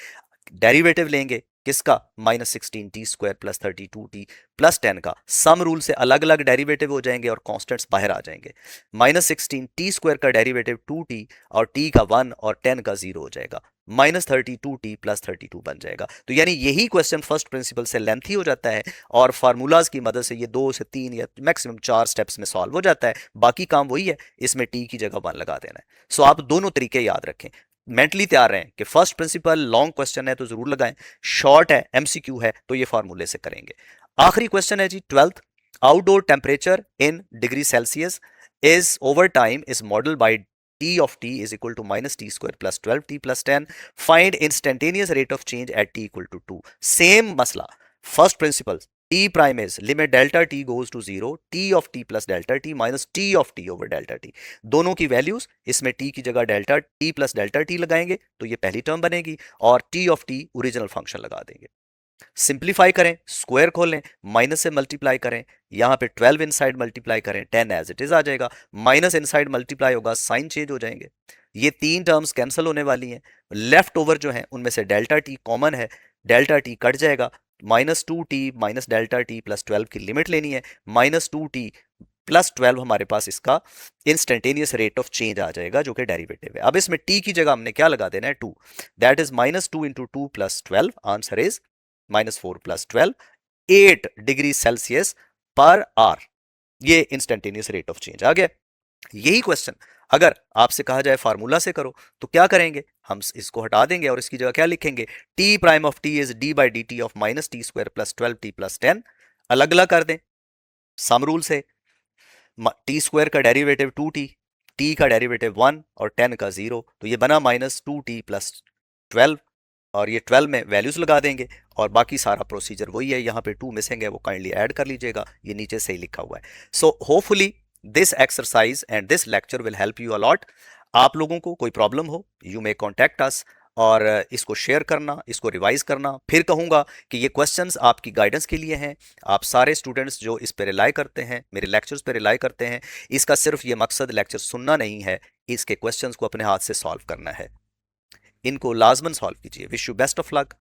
डेरिवेटिव लेंगे किसका, minus 16t square plus 32t plus 10 का, सम रूल से अलग अलग डेरिवेटिव हो जाएंगे और कॉन्स्टेंट्स बाहर आ जाएंगे, माइनस 16t स्क्वायर का डेरिवेटिव 2t और t का 1 और 10 का 0 हो जाएगा, माइनस 32t प्लस 32 बन जाएगा। तो यानी यही क्वेश्चन फर्स्ट प्रिंसिपल से लेंथी हो जाता है और फार्मूलाज की मदद से ये 2 से 3 या मैक्सिमम 4 स्टेप्स में सॉल्व हो जाता है, बाकी काम वही है, इसमें t की जगह 1 लगा देना है। सो आप दोनों तरीके याद रखें, मेंटली तैयार रहें कि फर्स्ट प्रिंसिपल लॉन्ग क्वेश्चन है तो जरूर लगाएं, शॉर्ट है एमसीक्यू है तो ये फार्मूले से करेंगे। आखिरी क्वेश्चन है जी 12th, outdoor temperature in degree Celsius is over time is modeled by t of t is equal to minus t square plus 12t plus 10. Find instantaneous rate of change at t equal to 2. Same masla. First principle. T prime is limit delta t goes to 0, t of t plus delta t minus t of t over delta t. दोनों की values, इसमें t की जगह delta t plus delta t लगाएंगे तो ये पहली term बनेगी, और t of t original function लगा देंगे। सिंप्लीफाई करें, स्क्वायर खोलें, माइनस से मल्टीप्लाई करें, यहां पे 12 इनसाइड मल्टीप्लाई करें, 10 एज इट इज आ जाएगा, माइनस इनसाइड मल्टीप्लाई होगा, साइन चेंज हो जाएंगे, ये तीन टर्म्स कैंसिल होने वाली हैं। लेफ्ट ओवर जो है उनमें से डेल्टा टी कॉमन है, डेल्टा टी कट जाएगा, -2t minus delta t plus 12 की लिमिट लेनी है, -2t प्लस 12 हमारे पास इसका इंस्टेंटेनियस रेट ऑफ चेंज आ जाएगा जो कि डेरिवेटिव है। अब इसमें t की जगह हमने क्या लगा देना है, 2, that is -2 into 2 plus 12, answer is -4 plus 12, 8 degree Celsius per hour, ये इंस्टेंटेनियस रेट ऑफ चेंज आ गया। यही क्वेश्चन अगर आपसे कहा जाए फार्मूला से करो तो क्या करेंगे, हम इसको हटा देंगे और इसकी जगह क्या लिखेंगे, T prime of T is D by D T of minus T square plus 12t plus 10, अलग अलग कर दें सम रूल से, टी स्क्वायर का डेरिवेटिव 2t, टी का डेरिवेटिव 1 और 10 का 0, तो ये बना -2t प्लस 12, और ये 12 में वैल्यूज लगा देंगे और बाकी सारा प्रोसीजर वही है, यहाँ पे 2 मिसिंग है वो काइंडली ऐड कर लीजिएगा, ये नीचे से ही लिखा हुआ है। So hopefully this exercise and this lecture will help you a lot. आप लोगों को कोई प्रॉब्लम हो यू मे कॉन्टैक्ट अस, और इसको शेयर करना, इसको रिवाइज करना। फिर कहूँगा कि ये क्वेश्चंस आपकी गाइडेंस के लिए हैं, आप सारे स्टूडेंट्स जो इस पे रिलाई करते हैं, मेरे लेक्चर्स पे रिलाई करते हैं, इसका सिर्फ ये मकसद लेक्चर सुनना नहीं है, इसके क्वेश्चंस को अपने हाथ से सॉल्व करना है, इनको लाजमन सॉल्व कीजिए। Wish you best of luck.